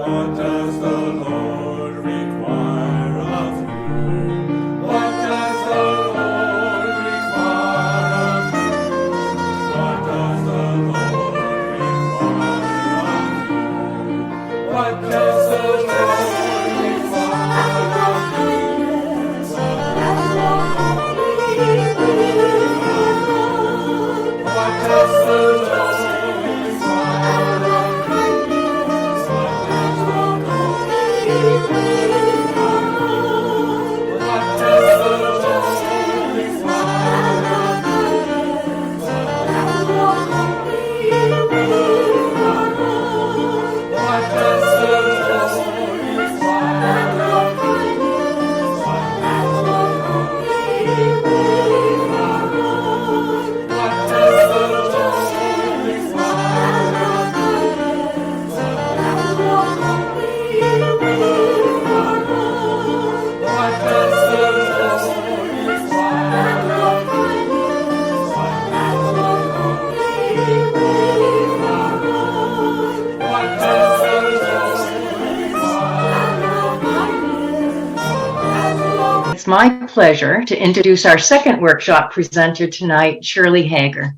What does the Lord require of you? What does the Lord require of you? What does the Lord require of you? What does the Lord require of you? What does the Lord require of you? It's my pleasure to introduce our second workshop presenter tonight, Shirley Hager.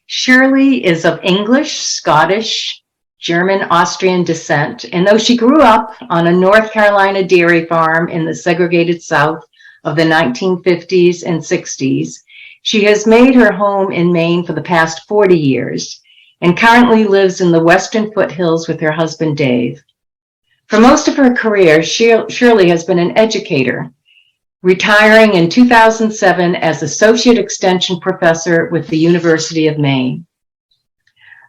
Shirley is of English, Scottish, German, Austrian descent, and though she grew up on a North Carolina dairy farm in the segregated South of the 1950s and 60s, she has made her home in Maine for the past 40 years and currently lives in the Western foothills with her husband, Dave. For most of her career, Shirley has been an educator, retiring in 2007 as Associate Extension Professor with the University of Maine.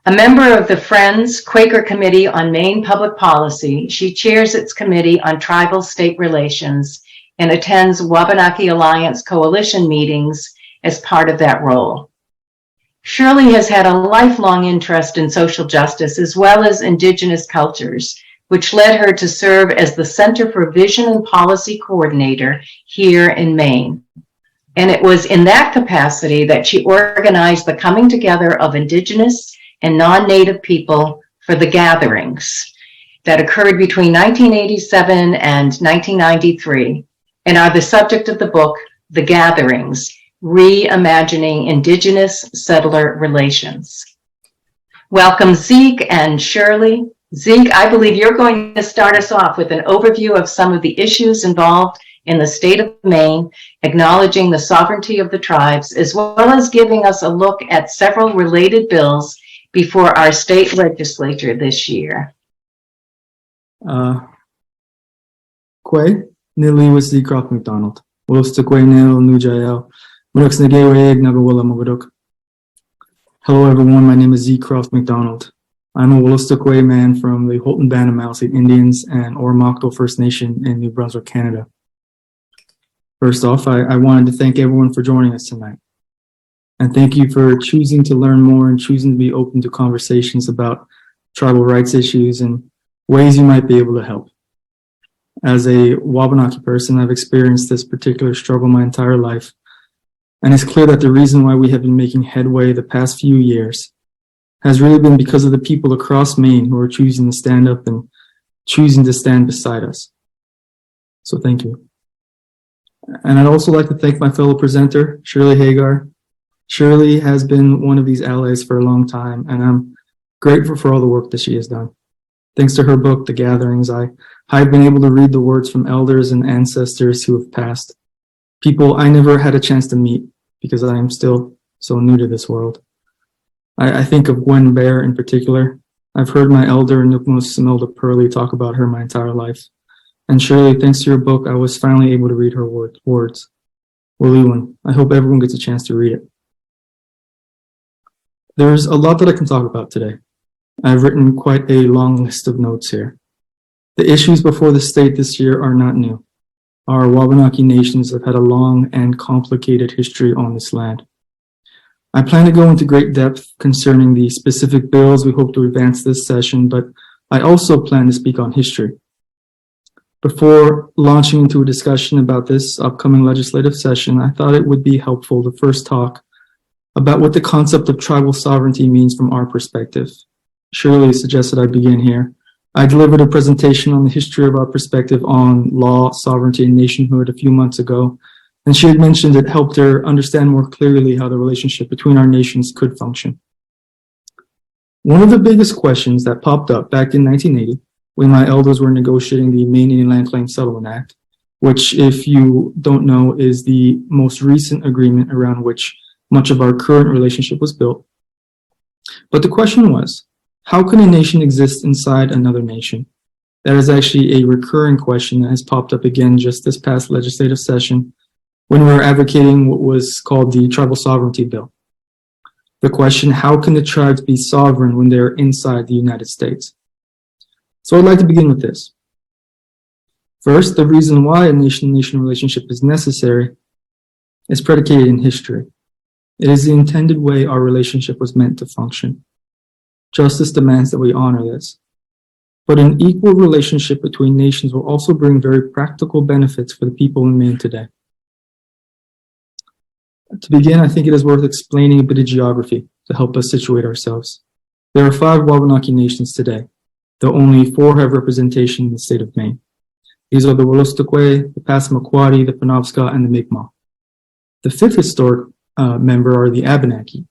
A member of the Friends Quaker Committee on Maine Public Policy, she chairs its Committee on Tribal-State Relations and attends Wabanaki Alliance Coalition meetings as part of that role. Shirley has had a lifelong interest in social justice as well as Indigenous cultures, which led her to serve as the Center for Vision and Policy Coordinator here in Maine. And it was in that capacity that she organized the coming together of Indigenous and non-Native people for the gatherings that occurred between 1987 and 1993 and are the subject of the book, The Gatherings, Reimagining Indigenous-Settler Relations. Welcome, Zeke and Shirley. Zeke, I believe you're going to start us off with an overview of some of the issues involved in the state of Maine, acknowledging the sovereignty of the tribes, as well as giving us a look at several related bills before our state legislature this year. Quay, Nili was the Crofton-Macdonald. Wolfstakwe Nil Nujael, Mudux Negeweg Nagawilla Mabuduk. Hello everyone, my name is Zeke Crofton-Macdonald. I'm a Wolastoqey man from the Houlton Band of Maliseet Indians and Oromocto First Nation in New Brunswick, Canada. First off, I wanted to thank everyone for joining us tonight. And thank you for choosing to learn more and choosing to be open to conversations about tribal rights issues and ways you might be able to help. As a Wabanaki person, I've experienced this particular struggle my entire life. And it's clear that the reason why we have been making headway the past few years has really been because of the people across Maine who are choosing to stand up and choosing to stand beside us. So thank you. And I'd also like to thank my fellow presenter, Shirley Hager. Shirley has been one of these allies for a long time, and I'm grateful for all the work that she has done. Thanks to her book, The Gatherings, I've been able to read the words from elders and ancestors who have passed, people I never had a chance to meet because I am still so new to this world. I think of Gwen Bear in particular. I've heard my elder, Nukmos Similda Purley, talk about her my entire life. And Shirley, thanks to your book, I was finally able to read her words. Waliwan, I hope everyone gets a chance to read it. There's a lot that I can talk about today. I've written quite a long list of notes here. The issues before the state this year are not new. Our Wabanaki nations have had a long and complicated history on this land. I plan to go into great depth concerning the specific bills we hope to advance this session, but I also plan to speak on history. Before launching into a discussion about this upcoming legislative session, I thought it would be helpful to first talk about what the concept of tribal sovereignty means from our perspective. Shirley suggested I begin here. I delivered a presentation on the history of our perspective on law, sovereignty, and nationhood a few months ago, and she had mentioned it helped her understand more clearly how the relationship between our nations could function. One of the biggest questions that popped up back in 1980 when my elders were negotiating the Maine Indian Land Claims Settlement Act, which, if you don't know, is the most recent agreement around which much of our current relationship was built. But the question was, how can a nation exist inside another nation? That is actually a recurring question that has popped up again just this past legislative session when we were advocating what was called the Tribal Sovereignty Bill. The question, how can the tribes be sovereign when they're inside the United States? So I'd like to begin with this. First, the reason why a nation-to-nation relationship is necessary is predicated in history. It is the intended way our relationship was meant to function. Justice demands that we honor this. But an equal relationship between nations will also bring very practical benefits for the people in Maine today. To begin, I think it is worth explaining a bit of geography to help us situate ourselves. There are 5 Wabanaki nations today, though only 4 have representation in the state of Maine. These are the Wolastoqey, the Passamaquoddy, the Penobscot, and the Mi'kmaq. The 5th historic member are the Abenaki.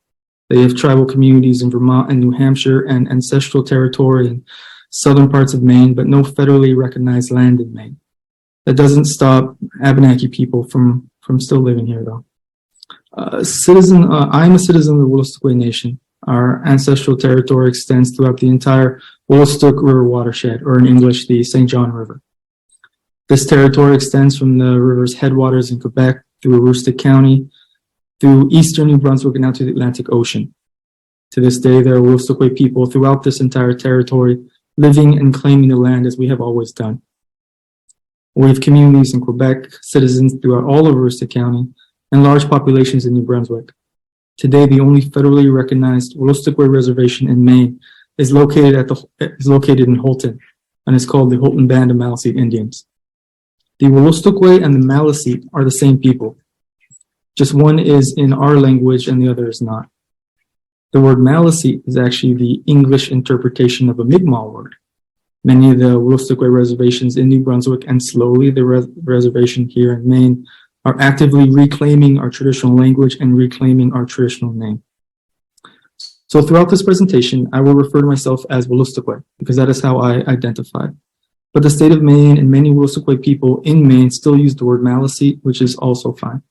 They have tribal communities in Vermont and New Hampshire and ancestral territory in southern parts of Maine, but no federally recognized land in Maine. That doesn't stop Abenaki people from still living here, though. I'm a citizen of the Wolastoqey Nation. Our ancestral territory extends throughout the entire Wolastoq River watershed, or in English, the St. John River. This territory extends from the river's headwaters in Quebec through Aroostook County, through eastern New Brunswick and out to the Atlantic Ocean. To this day, there are Wolastoqey people throughout this entire territory living and claiming the land as we have always done. We have communities in Quebec, citizens throughout all of Aroostook County, and large populations in New Brunswick. Today, the only federally recognized Wolastoqey Reservation in Maine is located in Houlton and is called the Houlton Band of Maliseet Indians. The Wolastoqey and the Maliseet are the same people. Just one is in our language and the other is not. The word Maliseet is actually the English interpretation of a Mi'kmaq word. Many of the Wolastoqey reservations in New Brunswick and slowly the reservation here in Maine are actively reclaiming our traditional language and reclaiming our traditional name. So throughout this presentation, I will refer to myself as Wolastoqey because that is how I identify. But the state of Maine and many Wolastoqey people in Maine still use the word Maliseet, which is also fine.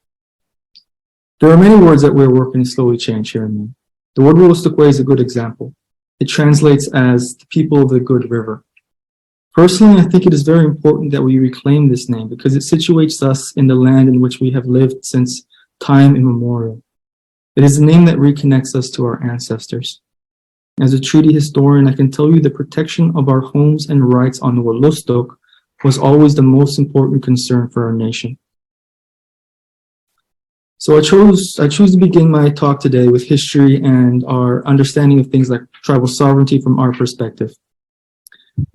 There are many words that we're working to slowly change here in Maine. The word Wolastoqey is a good example. It translates as the people of the good river. Personally, I think it is very important that we reclaim this name because it situates us in the land in which we have lived since time immemorial. It is a name that reconnects us to our ancestors. As a treaty historian, I can tell you the protection of our homes and rights on the Wolastoq was always the most important concern for our nation. So I chose to begin my talk today with history and our understanding of things like tribal sovereignty from our perspective.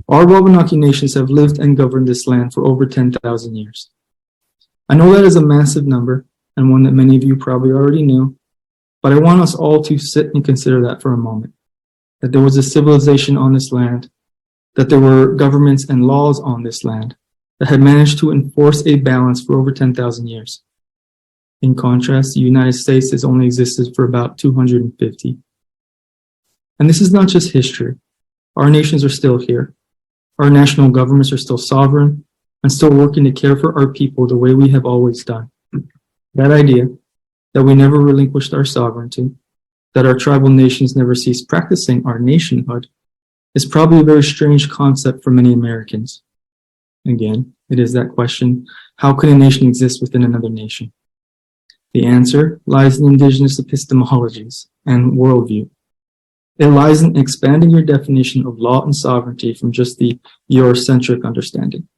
Our Wabanaki nations have lived and governed this land for over 10,000 years. I know that is a massive number and one that many of you probably already knew, but I want us all to sit and consider that for a moment. That there was a civilization on this land, that there were governments and laws on this land that had managed to enforce a balance for over 10,000 years. In contrast, the United States has only existed for about 250. And this is not just history. Our nations are still here. Our national governments are still sovereign and still working to care for our people the way we have always done. That idea, that we never relinquished our sovereignty, that our tribal nations never ceased practicing our nationhood, is probably a very strange concept for many Americans. Again, it is that question, how can a nation exist within another nation? The answer lies in indigenous epistemologies and worldview. It lies in expanding your definition of law and sovereignty from just the Eurocentric understanding.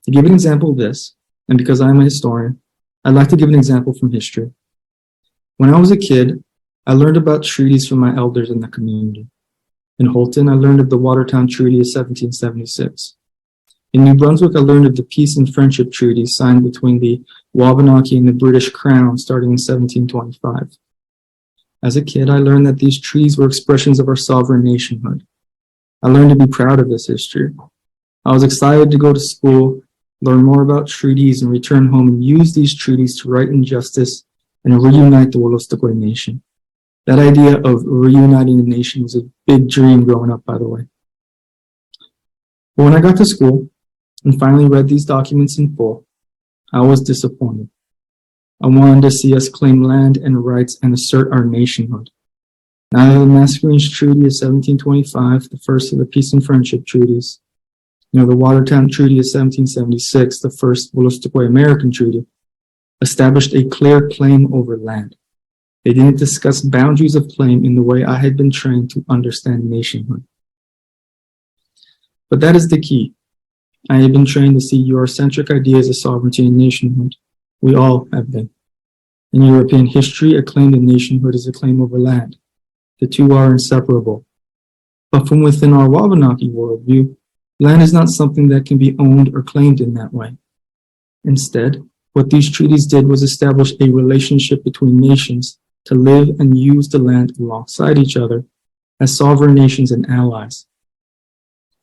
To give an example of this, and because I'm a historian, I'd like to give an example from history. When I was a kid, I learned about treaties from my elders in the community. In Houlton, I learned of the Watertown Treaty of 1776. In New Brunswick, I learned of the Peace and Friendship Treaties signed between the Wabanaki and the British Crown starting in 1725. As a kid, I learned that these treaties were expressions of our sovereign nationhood. I learned to be proud of this history. I was excited to go to school, learn more about treaties, and return home and use these treaties to right injustice and reunite the Wolastoqey nation. That idea of reuniting the nation was a big dream growing up, by the way. But when I got to school and finally read these documents in full, I was disappointed. I wanted to see us claim land and rights and assert our nationhood. Neither the Mascarenes Treaty of 1725, the first of the Peace and Friendship Treaties, nor the Watertown Treaty of 1776, the first Wolastoqey American Treaty, established a clear claim over land. They didn't discuss boundaries of claim in the way I had been trained to understand nationhood. But that is the key. I had been trained to see Eurocentric ideas of sovereignty and nationhood. We all have been. In European history, a claim to nationhood is a claim over land. The two are inseparable. But from within our Wabanaki worldview, land is not something that can be owned or claimed in that way. Instead, what these treaties did was establish a relationship between nations to live and use the land alongside each other as sovereign nations and allies.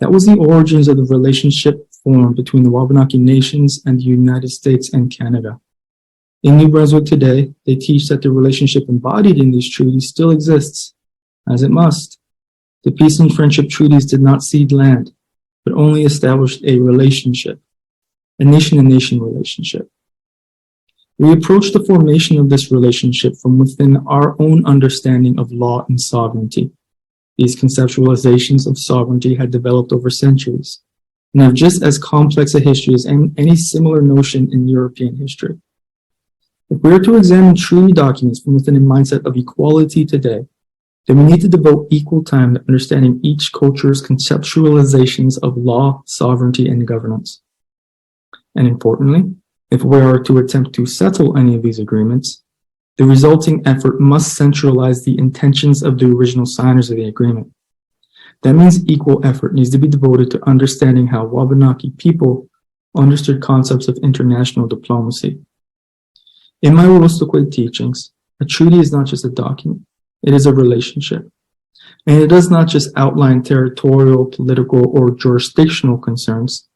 That was the origins of the relationship formed between the Wabanaki nations and the United States and Canada. In New Brunswick today, they teach that the relationship embodied in these treaties still exists, as it must. The Peace and Friendship Treaties did not cede land, but only established a relationship, a nation-to-nation relationship. We approach the formation of this relationship from within our own understanding of law and sovereignty. These conceptualizations of sovereignty had developed over centuries and have just as complex a history as any similar notion in European history. If we are to examine treaty documents from within a mindset of equality today, then we need to devote equal time to understanding each culture's conceptualizations of law, sovereignty, and governance. And importantly, if we are to attempt to settle any of these agreements, the resulting effort must centralize the intentions of the original signers of the agreement. That means equal effort needs to be devoted to understanding how Wabanaki people understood concepts of international diplomacy. In my Wolastoqey teachings, a treaty is not just a document, it is a relationship. And it does not just outline territorial, political, or jurisdictional concerns.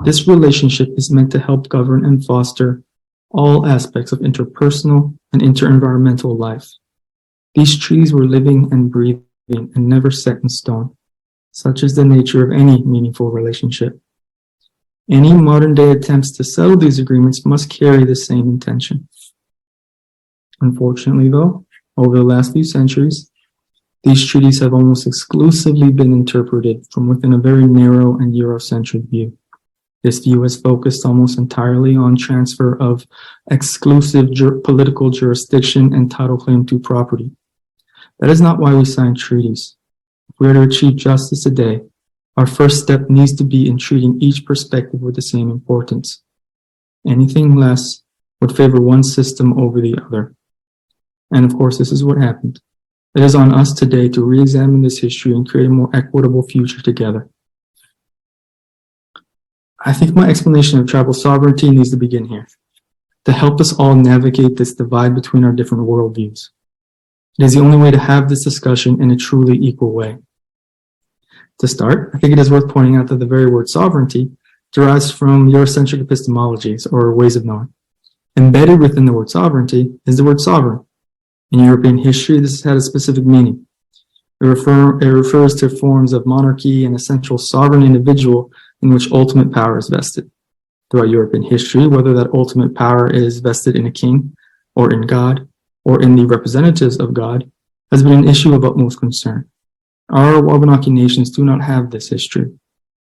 This relationship is meant to help govern and foster all aspects of interpersonal and inter-environmental life. These treaties were living and breathing and never set in stone. Such is the nature of any meaningful relationship. Any modern-day attempts to settle these agreements must carry the same intention. Unfortunately, though, over the last few centuries, these treaties have almost exclusively been interpreted from within a very narrow and Eurocentric view. This view is focused almost entirely on transfer of exclusive political jurisdiction and title claim to property. That is not why we sign treaties. If we are to achieve justice today, our first step needs to be in treating each perspective with the same importance. Anything less would favor one system over the other. And of course, this is what happened. It is on us today to re-examine this history and create a more equitable future together. I think my explanation of tribal sovereignty needs to begin here, to help us all navigate this divide between our different worldviews. It is the only way to have this discussion in a truly equal way. To start, I think it is worth pointing out that the very word sovereignty derives from Eurocentric epistemologies, or ways of knowing. Embedded within the word sovereignty is the word sovereign. In European history, this has had a specific meaning. It refers to forms of monarchy and a central sovereign individual in which ultimate power is vested. Throughout European history, whether that ultimate power is vested in a king, or in God, or in the representatives of God, has been an issue of utmost concern. Our Wabanaki nations do not have this history.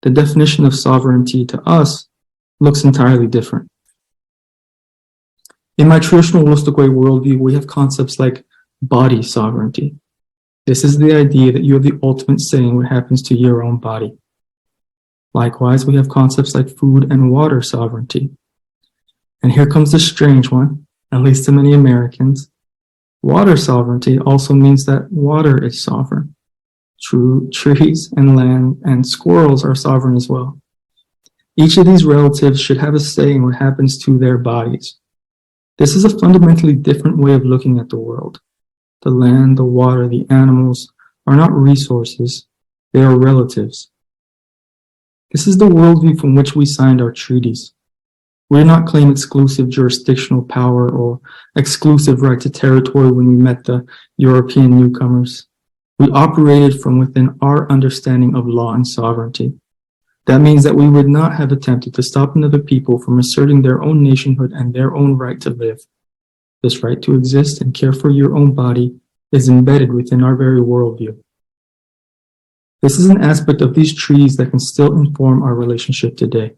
The definition of sovereignty to us looks entirely different. In my traditional Wolastoqey worldview, we have concepts like body sovereignty. This is the idea that you have the ultimate say in what happens to your own body. Likewise, we have concepts like food and water sovereignty. And here comes the strange one, at least to many Americans. Water sovereignty also means that water is sovereign. True, trees and land and squirrels are sovereign as well. Each of these relatives should have a say in what happens to their bodies. This is a fundamentally different way of looking at the world. The land, the water, the animals are not resources. They are relatives. This is the worldview from which we signed our treaties. We did not claim exclusive jurisdictional power or exclusive right to territory when we met the European newcomers. We operated from within our understanding of law and sovereignty. That means that we would not have attempted to stop another people from asserting their own nationhood and their own right to live. This right to exist and care for your own body is embedded within our very worldview. This is an aspect of these treaties that can still inform our relationship today.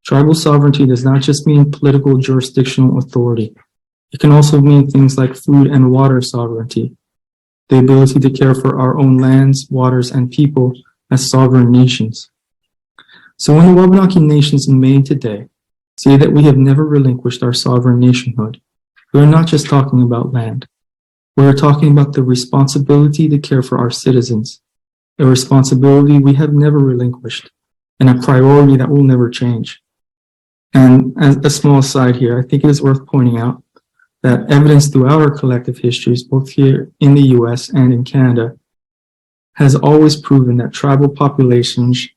Tribal sovereignty does not just mean political jurisdictional authority. It can also mean things like food and water sovereignty, the ability to care for our own lands, waters, and people as sovereign nations. So when the Wabanaki nations in Maine today say that we have never relinquished our sovereign nationhood, we are not just talking about land. We are talking about the responsibility to care for our citizens, a responsibility we have never relinquished, and a priority that will never change. And as a small aside here, I think it is worth pointing out that evidence throughout our collective histories, both here in the US and in Canada, has always proven that tribal populations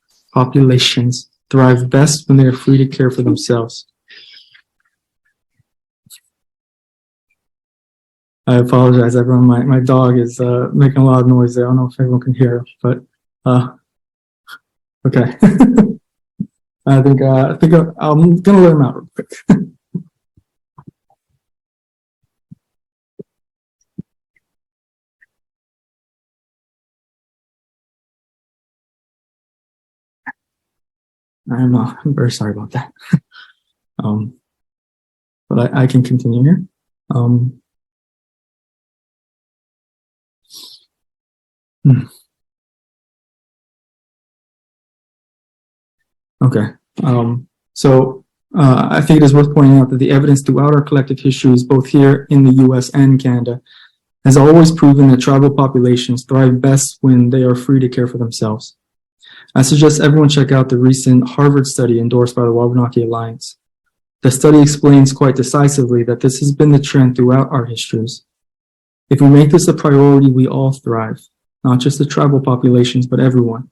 thrive best when they are free to care for themselves. I apologize, everyone. My dog is making a lot of noise there. I don't know if everyone can hear, but okay. I think I'm gonna let him out real quick. I'm very sorry about that. But I can continue here. Okay. I think it is worth pointing out that the evidence throughout our collective histories, both here in the US and Canada, has always proven that tribal populations thrive best when they are free to care for themselves. I suggest everyone check out the recent Harvard study endorsed by the Wabanaki Alliance. The study explains quite decisively that this has been the trend throughout our histories. If we make this a priority, we all thrive, not just the tribal populations, but everyone.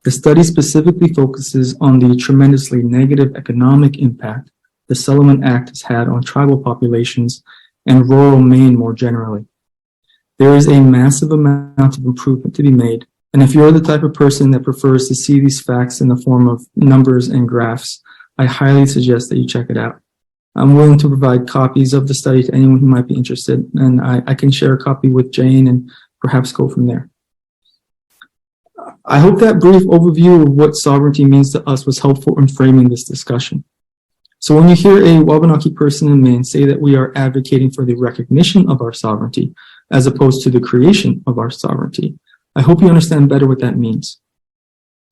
The study specifically focuses on the tremendously negative economic impact the Settlement Act has had on tribal populations and rural Maine more generally. There is a massive amount of improvement to be made, and if you're the type of person that prefers to see these facts in the form of numbers and graphs, I highly suggest that you check it out. I'm willing to provide copies of the study to anyone who might be interested, and I can share a copy with Jane and perhaps go from there. I hope that brief overview of what sovereignty means to us was helpful in framing this discussion. So when you hear a Wabanaki person in Maine say that we are advocating for the recognition of our sovereignty as opposed to the creation of our sovereignty, I hope you understand better what that means.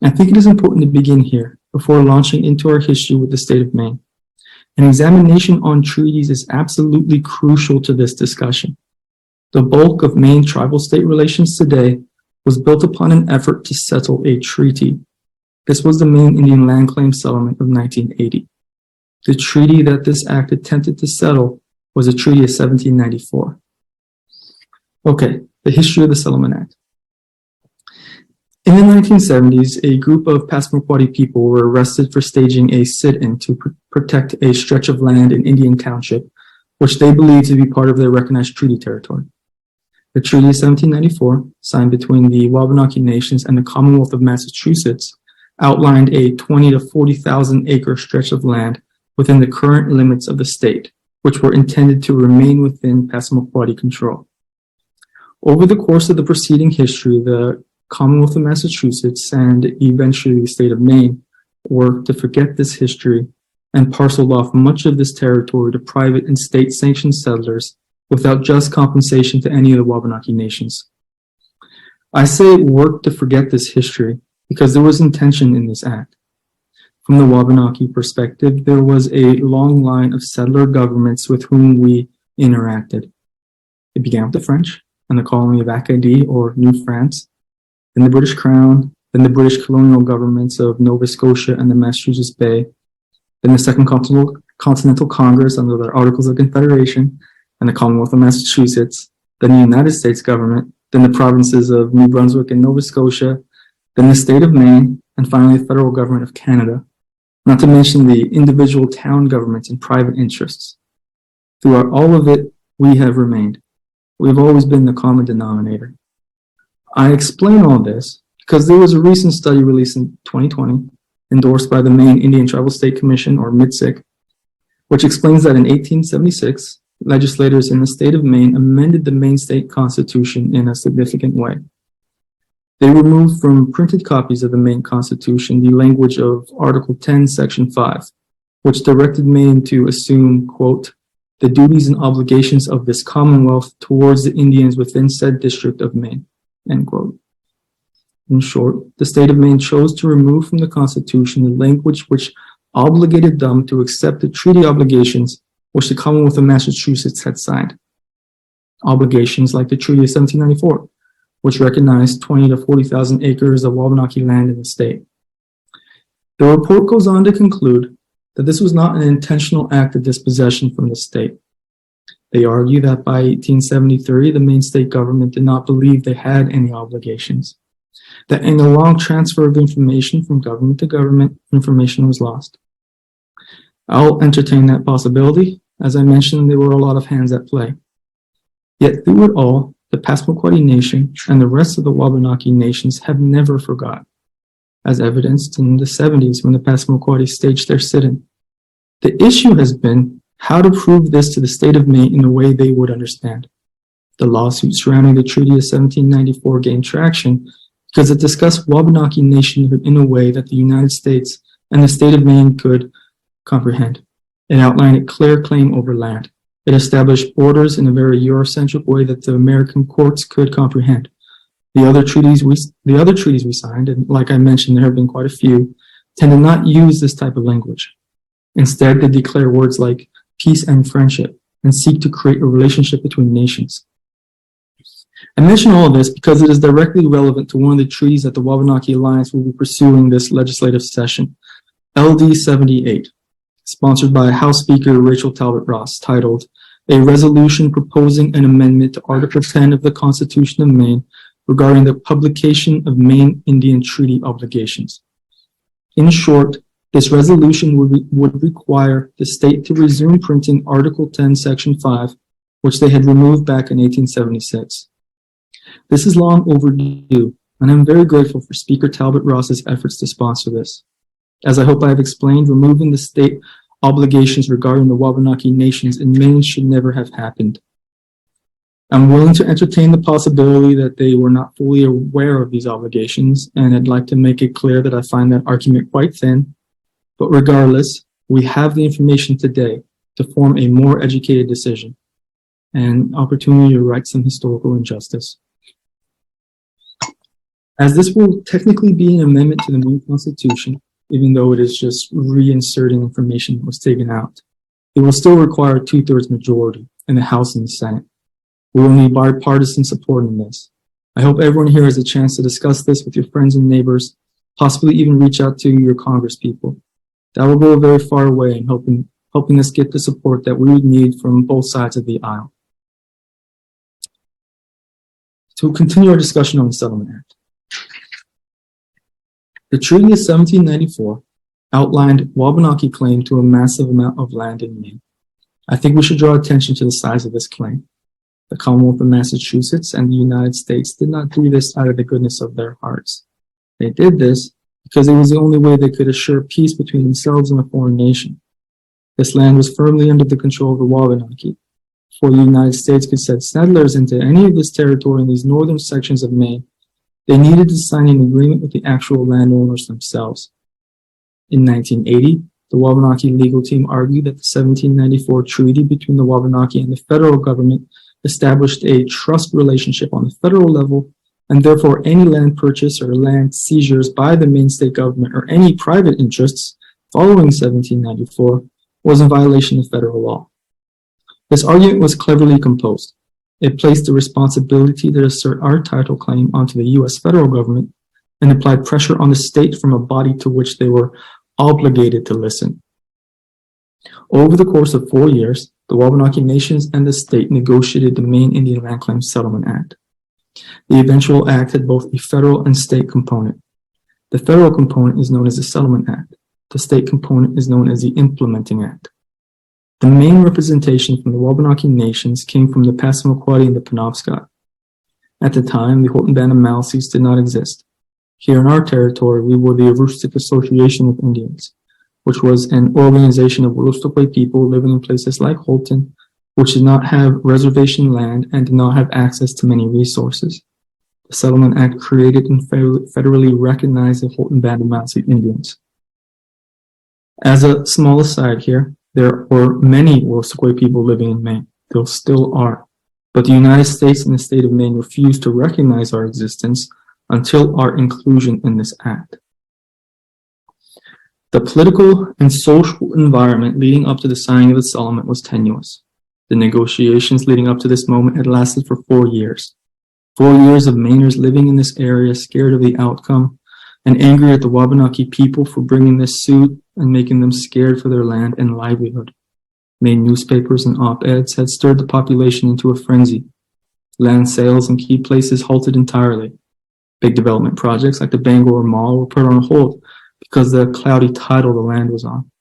I think it is important to begin here before launching into our history with the state of Maine. An examination on treaties is absolutely crucial to this discussion. The bulk of Maine tribal-state relations today was built upon an effort to settle a treaty. This was the Maine Indian Land Claim Settlement of 1980. The treaty that this act attempted to settle was a treaty of 1794. Okay, the history of the Settlement Act. In the 1970s, a group of Passamaquoddy people were arrested for staging a sit-in to protect a stretch of land in Indian Township, which they believed to be part of their recognized treaty territory. The Treaty of 1794, signed between the Wabanaki Nations and the Commonwealth of Massachusetts, outlined a 20 to 40,000 acre stretch of land within the current limits of the state, which were intended to remain within Passamaquoddy control. Over the course of the preceding history, the Commonwealth of Massachusetts and eventually the state of Maine worked to forget this history and parceled off much of this territory to private and state-sanctioned settlers without just compensation to any of the Wabanaki nations. I say work to forget this history because there was intention in this act. From the Wabanaki perspective, there was a long line of settler governments with whom we interacted. It began with the French and the colony of Acadie or New France, then the British Crown, then the British colonial governments of Nova Scotia and the Massachusetts Bay, then the Second Continental Congress under their Articles of Confederation, and the Commonwealth of Massachusetts, then the United States government, then the provinces of New Brunswick and Nova Scotia, then the state of Maine, and finally the federal government of Canada, not to mention the individual town governments and private interests. Throughout all of it, we have remained. We have always been the common denominator. I explain all this because there was a recent study released in 2020, endorsed by the Maine Indian Tribal State Commission, or MITSIC, which explains that in 1876, legislators in the state of Maine amended the Maine state constitution in a significant way. They removed from printed copies of the Maine Constitution the language of Article 10, Section 5, which directed Maine to assume, quote, the duties and obligations of this Commonwealth towards the Indians within said district of Maine, end quote. In short, the state of Maine chose to remove from the Constitution the language which obligated them to accept the treaty obligations which the Commonwealth of Massachusetts had signed. Obligations like the Treaty of 1794, which recognized 20 to 40,000 acres of Wabanaki land in the state. The report goes on to conclude that this was not an intentional act of dispossession from the state. They argue that by 1873, the Maine state government did not believe they had any obligations, that in the long transfer of information from government to government, information was lost. I'll entertain that possibility. As I mentioned, there were a lot of hands at play. Yet through it all, the Passamaquoddy Nation and the rest of the Wabanaki nations have never forgotten, as evidenced in the 70s when the Passamaquoddy staged their sit-in. The issue has been how to prove this to the state of Maine in a way they would understand. The lawsuit surrounding the Treaty of 1794 gained traction because it discussed Wabanaki nationhood in a way that the United States and the state of Maine could comprehend. It outlined a clear claim over land. It established borders in a very Eurocentric way that the American courts could comprehend. The other treaties we signed, and like I mentioned, there have been quite a few, tend to not use this type of language. Instead, they declare words like peace and friendship and seek to create a relationship between nations. I mention all of this because it is directly relevant to one of the treaties that the Wabanaki Alliance will be pursuing this legislative session, LD 78, sponsored by House Speaker Rachel Talbot Ross, titled A Resolution Proposing an Amendment to Article 10 of the Constitution of Maine regarding the publication of Maine Indian Treaty obligations. In short, this resolution would require the state to resume printing Article 10, Section 5, which they had removed back in 1876. This is long overdue, and I'm very grateful for Speaker Talbot Ross's efforts to sponsor this. As I hope I have explained, removing the state obligations regarding the Wabanaki nations in Maine should never have happened. I'm willing to entertain the possibility that they were not fully aware of these obligations, and I'd like to make it clear that I find that argument quite thin. But regardless, we have the information today to form a more educated decision and opportunity to right some historical injustice. As this will technically be an amendment to the Maine Constitution, even though it is just reinserting information that was taken out, it will still require a 2/3 majority in the House and the Senate. We will need bipartisan support in this. I hope everyone here has a chance to discuss this with your friends and neighbors, possibly even reach out to your congresspeople. That will go a very far way in helping us get the support that we would need from both sides of the aisle. To continue our discussion on the Settlement Act. The Treaty of 1794 outlined Wabanaki claim to a massive amount of land in Maine. I think we should draw attention to the size of this claim. The Commonwealth of Massachusetts and the United States did not do this out of the goodness of their hearts. They did this because it was the only way they could assure peace between themselves and a foreign nation. This land was firmly under the control of the Wabanaki. Before the United States could send settlers into any of this territory in these northern sections of Maine, they needed to sign an agreement with the actual landowners themselves. In 1980, the Wabanaki legal team argued that the 1794 treaty between the Wabanaki and the federal government established a trust relationship on the federal level, and therefore any land purchase or land seizures by the Maine state government or any private interests following 1794 was in violation of federal law. This argument was cleverly composed. It placed the responsibility to assert our title claim onto the U.S. federal government and applied pressure on the state from a body to which they were obligated to listen. Over the course of 4 years, the Wabanaki nations and the state negotiated the Maine Indian Land Claims Settlement Act. The eventual act had both a federal and state component. The federal component is known as the Settlement Act. The state component is known as the Implementing Act. The main representation from the Wabanaki nations came from the Passamaquoddy and the Penobscot. At the time, the Houlton Band of Maliseets did not exist. Here in our territory, we were the Aroostook Association of Indians, which was an organization of Wolastoqey people living in places like Houlton, which did not have reservation land and did not have access to many resources. The Settlement Act created and federally recognized the Houlton Band of Maliseet Indians. As a small aside here, there were many Wolastoqey people living in Maine. There still are. But the United States and the state of Maine refused to recognize our existence until our inclusion in this act. The political and social environment leading up to the signing of the settlement was tenuous. The negotiations leading up to this moment had lasted for 4 years. 4 years of Mainers living in this area, scared of the outcome, and angry at the Wabanaki people for bringing this suit and making them scared for their land and livelihood. Maine newspapers and op-eds had stirred the population into a frenzy. Land sales in key places halted entirely. Big development projects like the Bangor Mall were put on hold because of the cloudy title the land was on.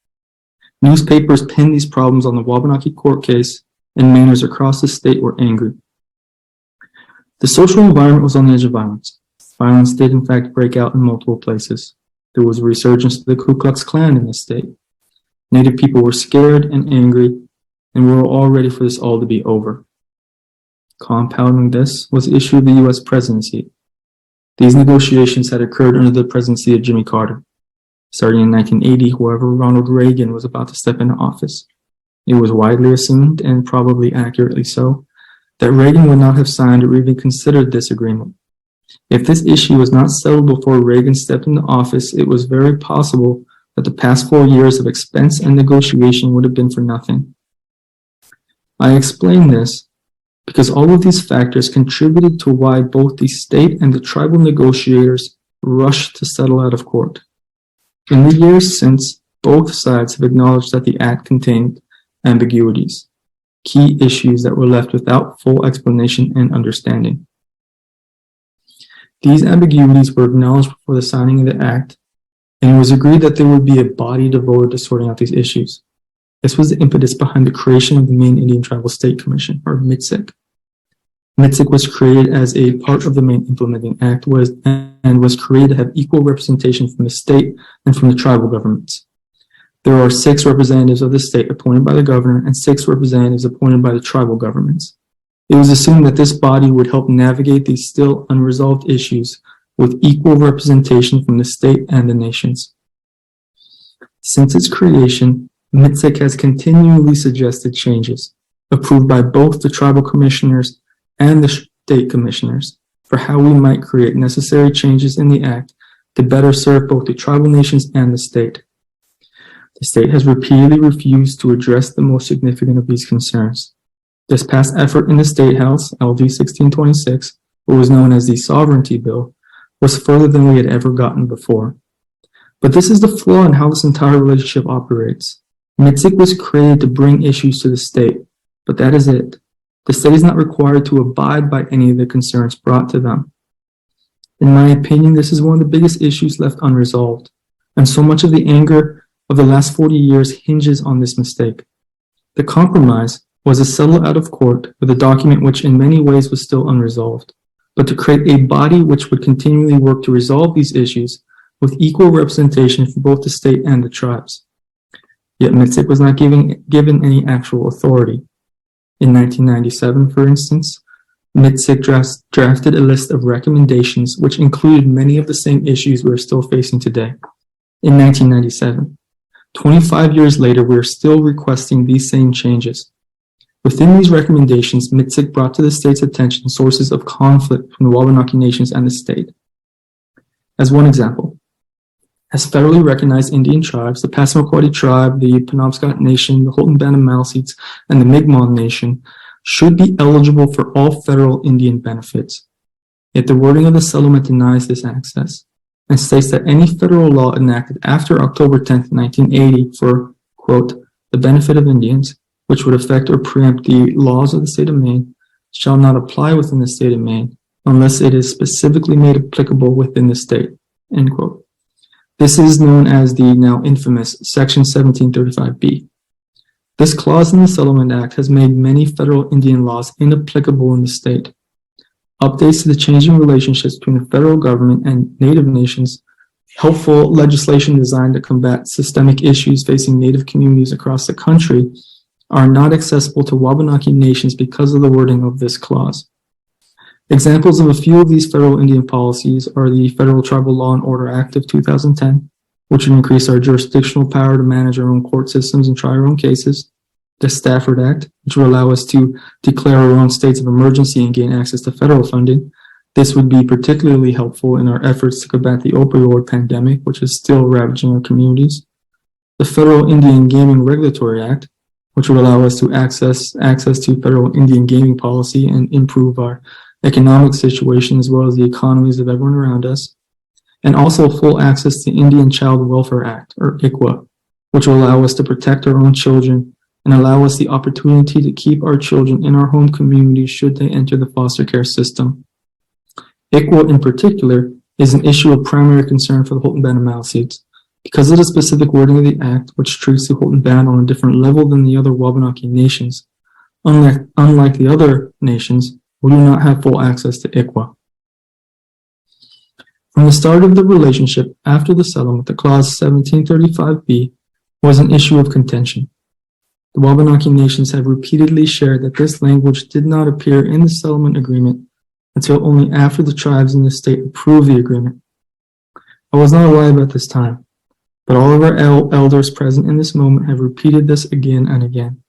Newspapers pinned these problems on the Wabanaki court case, and Mainers across the state were angry. The social environment was on the edge of violence. Violence did in fact break out in multiple places. There was a resurgence of the Ku Klux Klan in the state. Native people were scared and angry, and we were all ready for this all to be over. Compounding this was the issue of the U.S. presidency. These negotiations had occurred under the presidency of Jimmy Carter. Starting in 1980, however, Ronald Reagan was about to step into office. It was widely assumed, and probably accurately so, that Reagan would not have signed or even considered this agreement. If this issue was not settled before Reagan stepped into office, it was very possible that the past 4 years of expense and negotiation would have been for nothing. I explain this because all of these factors contributed to why both the state and the tribal negotiators rushed to settle out of court. In the years since, both sides have acknowledged that the act contained ambiguities, key issues that were left without full explanation and understanding. These ambiguities were acknowledged before the signing of the act, and it was agreed that there would be a body devoted to sorting out these issues. This was the impetus behind the creation of the Maine Indian Tribal State Commission, or MITSIC. MITSIC was created as a part of the Maine Implementing Act and was created to have equal representation from the state and from the tribal governments. There are 6 representatives of the state appointed by the governor and 6 representatives appointed by the tribal governments. It was assumed that this body would help navigate these still unresolved issues with equal representation from the state and the nations. Since its creation, MITSIC has continually suggested changes, approved by both the tribal commissioners and the state commissioners, for how we might create necessary changes in the act to better serve both the tribal nations and the state. The state has repeatedly refused to address the most significant of these concerns. This past effort in the State House, LD 1626, what was known as the Sovereignty Bill, was further than we had ever gotten before. But this is the flaw in how this entire relationship operates. MITSIC was created to bring issues to the state, but that is it. The state is not required to abide by any of the concerns brought to them. In my opinion, this is one of the biggest issues left unresolved, and so much of the anger of the last 40 years hinges on this mistake. The compromise was to settle out of court with a document which in many ways was still unresolved, but to create a body which would continually work to resolve these issues with equal representation for both the state and the tribes. Yet MITSIC was not given any actual authority. In 1997, for instance, MITSIC drafted a list of recommendations which included many of the same issues we are still facing today. In 1997, 25 years later, we are still requesting these same changes. Within these recommendations, MITSIC brought to the state's attention sources of conflict from the Wabanaki nations and the state. As one example, as federally recognized Indian tribes, the Passamaquoddy tribe, the Penobscot Nation, the Houlton Band of Maliseets, and the Mi'kmaq Nation should be eligible for all federal Indian benefits. Yet the wording of the settlement denies this access and states that any federal law enacted after October 10, 1980 for, quote, the benefit of Indians, which would affect or preempt the laws of the state of Maine, shall not apply within the state of Maine unless it is specifically made applicable within the state, end quote. This is known as the now infamous Section 1735B. This clause in the Settlement Act has made many federal Indian laws inapplicable in the state. Updates to the changing relationships between the federal government and Native nations, helpful legislation designed to combat systemic issues facing Native communities across the country, are not accessible to Wabanaki nations because of the wording of this clause. Examples of a few of these federal Indian policies are the Federal Tribal Law and Order Act of 2010, which would increase our jurisdictional power to manage our own court systems and try our own cases, the Stafford Act, which would allow us to declare our own states of emergency and gain access to federal funding. This would be particularly helpful in our efforts to combat the opioid pandemic, which is still ravaging our communities. The Federal Indian Gaming Regulatory Act, which would allow us to access to federal Indian gaming policy and improve our economic situation as well as the economies of everyone around us, and also full access to Indian Child Welfare Act, or ICWA, which will allow us to protect our own children and allow us the opportunity to keep our children in our home communities should they enter the foster care system. ICWA in particular is an issue of primary concern for the Houlton Band and Maliseet because of the specific wording of the Act, which treats the Houlton Band on a different level than the other Wabanaki nations. Unlike the other nations, we do not have full access to ICWA. From the start of the relationship after the settlement, the clause 1735B was an issue of contention. The Wabanaki nations have repeatedly shared that this language did not appear in the settlement agreement until only after the tribes in the state approved the agreement. I was not alive at this time, but all of our elders present in this moment have repeated this again and again.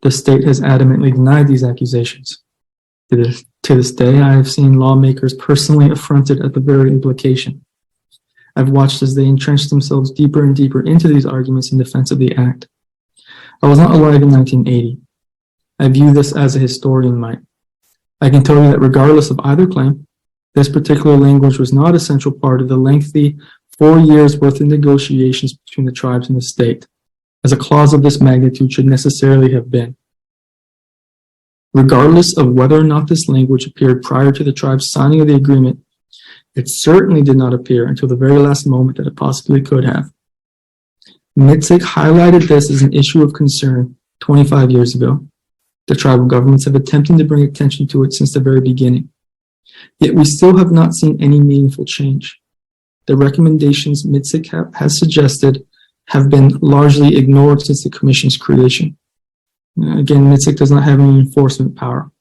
The state has adamantly denied these accusations. To this day, I have seen lawmakers personally affronted at the very implication. I've watched as they entrenched themselves deeper and deeper into these arguments in defense of the Act. I was not alive in 1980. I view this as a historian might. I can tell you that regardless of either claim, this particular language was not a central part of the lengthy 4 years worth of negotiations between the tribes and the state, as a clause of this magnitude should necessarily have been. Regardless of whether or not this language appeared prior to the tribe's signing of the agreement, it certainly did not appear until the very last moment that it possibly could have. Maliseet highlighted this as an issue of concern 25 years ago. The tribal governments have attempted to bring attention to it since the very beginning. Yet we still have not seen any meaningful change. The recommendations Maliseet has suggested have been largely ignored since the Commission's creation. Again, Maliseet does not have any enforcement power.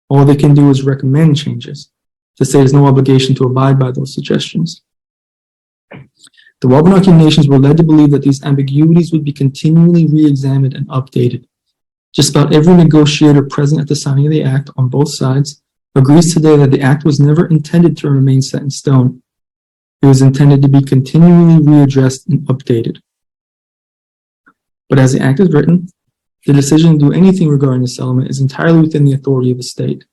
All they can do is recommend changes. To say there's no obligation to abide by those suggestions. The Wabanaki nations were led to believe that these ambiguities would be continually re-examined and updated. Just about every negotiator present at the signing of the Act on both sides agrees today that the Act was never intended to remain set in stone. It was intended to be continually readdressed and updated. But as the Act is written, the decision to do anything regarding the settlement is entirely within the authority of the state.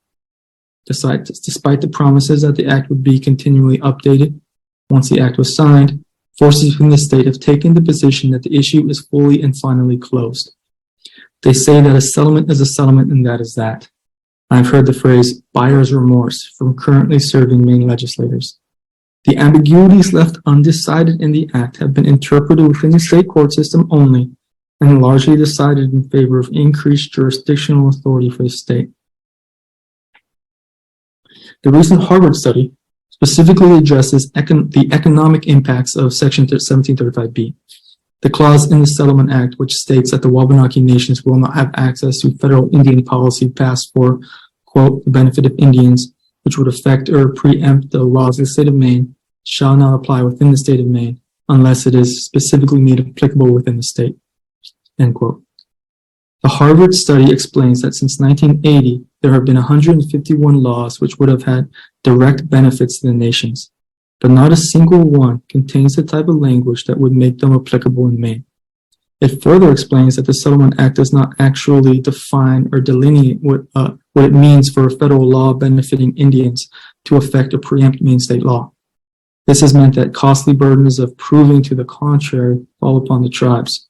Despite the promises that the Act would be continually updated, once the Act was signed, forces within the state have taken the position that the issue is fully and finally closed. They say that a settlement is a settlement and that is that. I've heard the phrase buyer's remorse from currently serving Maine legislators. The ambiguities left undecided in the Act have been interpreted within the state court system only and largely decided in favor of increased jurisdictional authority for the state. The recent Harvard study specifically addresses the economic impacts of Section 1735B, the clause in the Settlement Act which states that the Wabanaki nations will not have access to federal Indian policy passed for, quote, the benefit of Indians, which would affect or preempt the laws of the state of Maine, shall not apply within the state of Maine unless it is specifically made applicable within the state, end quote. The Harvard study explains that since 1980, there have been 151 laws which would have had direct benefits to the nations, but not a single one contains the type of language that would make them applicable in Maine. It further explains that the Settlement Act does not actually define or delineate what it means for a federal law benefiting Indians to affect or preempt Maine state law. This has meant that costly burdens of proving to the contrary fall upon the tribes.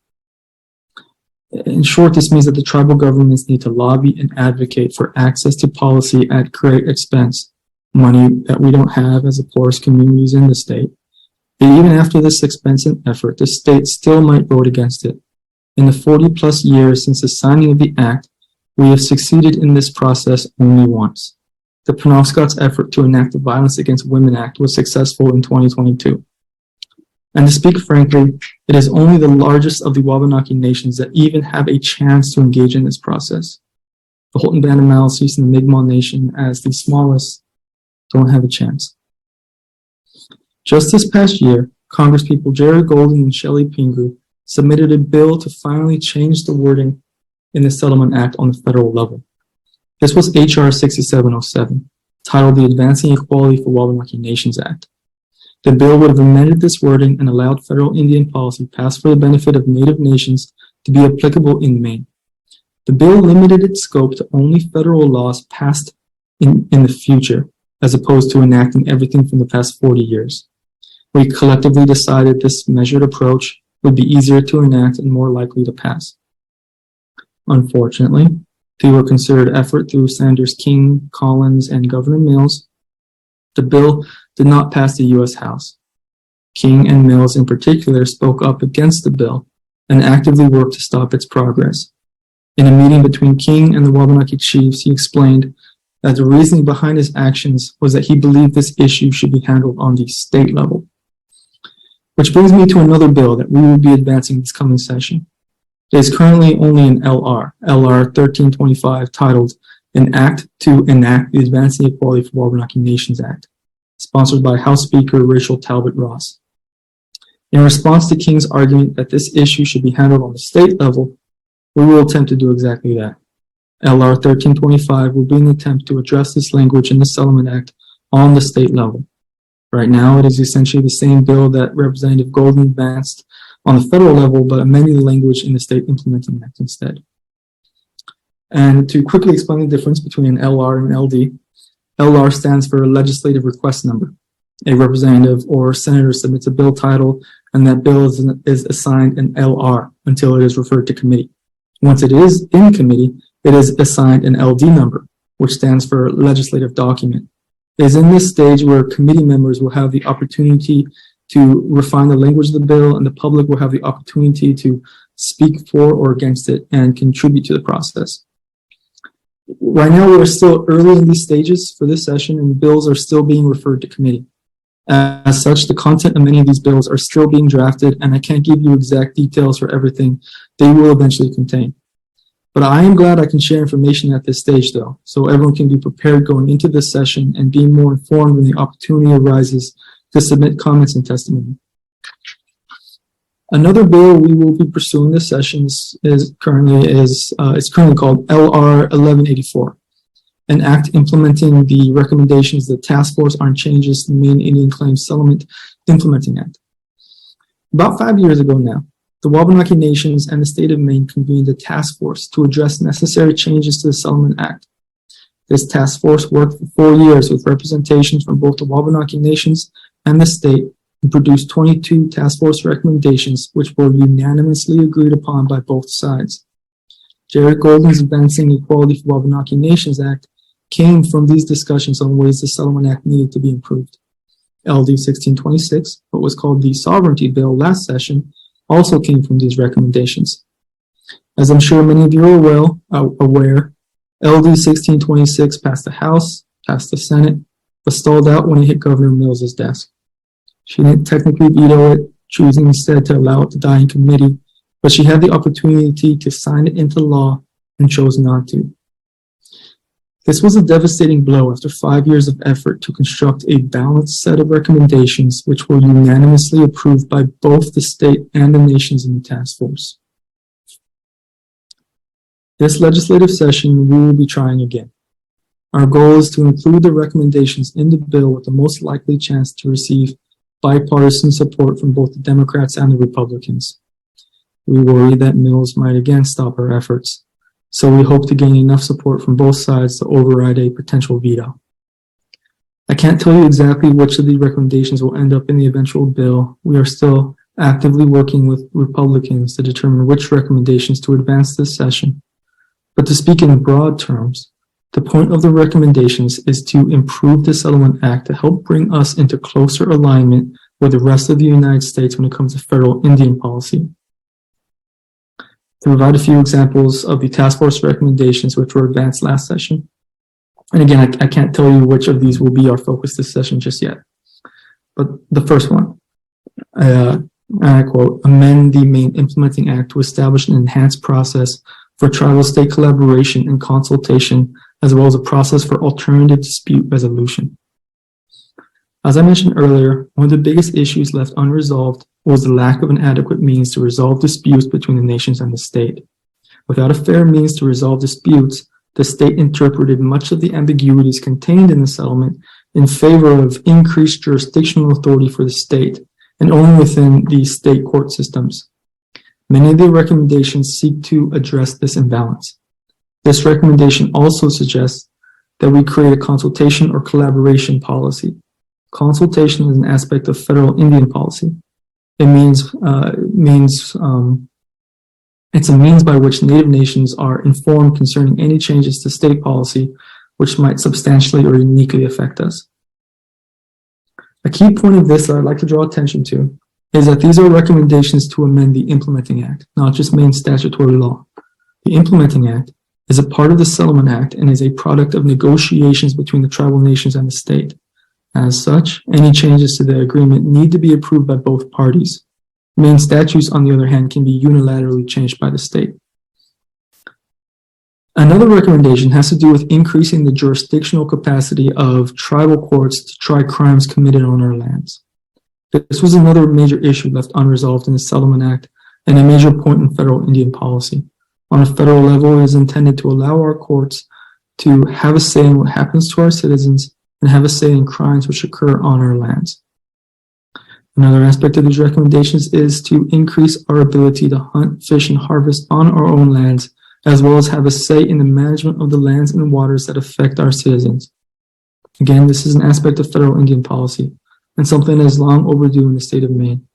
In short, this means that the tribal governments need to lobby and advocate for access to policy at great expense, money that we don't have as the poorest communities in the state, Yet even after this expensive effort, the state still might vote against it. In the 40-plus years since the signing of the Act, we have succeeded in this process only once. The Penobscot's effort to enact the Violence Against Women Act was successful in 2022. And to speak frankly, it is only the largest of the Wabanaki nations that even have a chance to engage in this process. The Houlton Band of Maliseet and the Mi'kmaq Nation, as the smallest, don't have a chance. Just this past year, Congresspeople Jerry Golden and Shirley submitted a bill to finally change the wording in the Settlement Act on the federal level. This was H.R. 6707, titled the Advancing Equality for Wabanaki Nations Act. The bill would have amended this wording and allowed federal Indian policy passed for the benefit of Native nations to be applicable in Maine. The bill limited its scope to only federal laws passed in the future, as opposed to enacting everything from the past 40 years. We collectively decided this measured approach would be easier to enact and more likely to pass. Unfortunately, through a concerted effort through Senators King, Collins, and Governor Mills, the bill did not pass the U.S. House. King and Mills in particular spoke up against the bill and actively worked to stop its progress. In a meeting between King and the Wabanaki chiefs, he explained that the reasoning behind his actions was that he believed this issue should be handled on the state level. Which brings me to another bill that we will be advancing this coming session. It is currently only an LR 1325, titled An Act to Enact the Advancing Equality for Wabanaki Nations Act, sponsored by House Speaker Rachel Talbot Ross. In response to King's argument that this issue should be handled on the state level, we will attempt to do exactly that. LR 1325 will be an attempt to address this language in the Settlement Act on the state level. Right now, it is essentially the same bill that Representative Golden advanced on the federal level, but amending the language in the State Implementing Act instead. And to quickly explain the difference between an LR and an LD, LR stands for Legislative Request Number. A representative or senator submits a bill title, and that bill is assigned an LR until it is referred to committee. Once it is in committee, it is assigned an LD number, which stands for Legislative Document. It is in this stage where committee members will have the opportunity to refine the language of the bill, and the public will have the opportunity to speak for or against it and contribute to the process. Right now, we're still early in these stages for this session, and bills are still being referred to committee. As such, the content of many of these bills are still being drafted, and I can't give you exact details for everything they will eventually contain. But I am glad I can share information at this stage, though, so everyone can be prepared going into this session and be more informed when the opportunity arises to submit comments and testimony. Another bill we will be pursuing this session is currently called LR 1184, an act implementing the recommendations of the Task Force on Changes to the Maine Indian Claims Settlement Implementing Act. About 5 years ago now, the Wabanaki Nations and the state of Maine convened a task force to address necessary changes to the Settlement Act. This task force worked for 4 years with representations from both the Wabanaki Nations and the state and produced 22 task force recommendations which were unanimously agreed upon by both sides. Jerry Golden's Advancing Equality for Wabanaki Nations Act came from these discussions on ways the Settlement Act needed to be improved. LD 1626, what was called the Sovereignty Bill last session, also came from these recommendations. As I'm sure many of you are aware, LD 1626 passed the House, passed the Senate, but stalled out when it hit Governor Mills' desk. She didn't technically veto it, choosing instead to allow it to die in committee, but she had the opportunity to sign it into law and chose not to. This was a devastating blow after 5 years of effort to construct a balanced set of recommendations which were unanimously approved by both the state and the nations in the task force. This legislative session, we will be trying again. Our goal is to include the recommendations in the bill with the most likely chance to receive bipartisan support from both the Democrats and the Republicans. We worry that Mills might again stop our efforts, so we hope to gain enough support from both sides to override a potential veto. I can't tell you exactly which of these recommendations will end up in the eventual bill. We are still actively working with Republicans to determine which recommendations to advance this session. But to speak in broad terms, the point of the recommendations is to improve the Settlement Act to help bring us into closer alignment with the rest of the United States when it comes to federal Indian policy. To provide a few examples of the task force recommendations which were advanced last session. And again, I can't tell you which of these will be our focus this session just yet. But the first one, and I quote, amend the Maine Implementing Act to establish an enhanced process for tribal state collaboration and consultation, as well as a process for alternative dispute resolution. As I mentioned earlier, one of the biggest issues left unresolved was the lack of an adequate means to resolve disputes between the nations and the state. Without a fair means to resolve disputes, the state interpreted much of the ambiguities contained in the settlement in favor of increased jurisdictional authority for the state, and only within the state court systems. Many of the recommendations seek to address this imbalance. This recommendation also suggests that we create a consultation or collaboration policy. Consultation is an aspect of federal Indian policy. It it's a means by which Native nations are informed concerning any changes to state policy which might substantially or uniquely affect us. A key point of this that I'd like to draw attention to is that these are recommendations to amend the Implementing Act, not just Maine statutory law. The Implementing Act is a part of the Settlement Act and is a product of negotiations between the tribal nations and the state. As such, any changes to the agreement need to be approved by both parties. Maine statutes, on the other hand, can be unilaterally changed by the state. Another recommendation has to do with increasing the jurisdictional capacity of tribal courts to try crimes committed on our lands. This was another major issue left unresolved in the Settlement Act and a major point in federal Indian policy. On a federal level, it is intended to allow our courts to have a say in what happens to our citizens and have a say in crimes which occur on our lands. Another aspect of these recommendations is to increase our ability to hunt, fish, and harvest on our own lands, as well as have a say in the management of the lands and waters that affect our citizens. Again, this is an aspect of federal Indian policy and something that is long overdue in the state of Maine.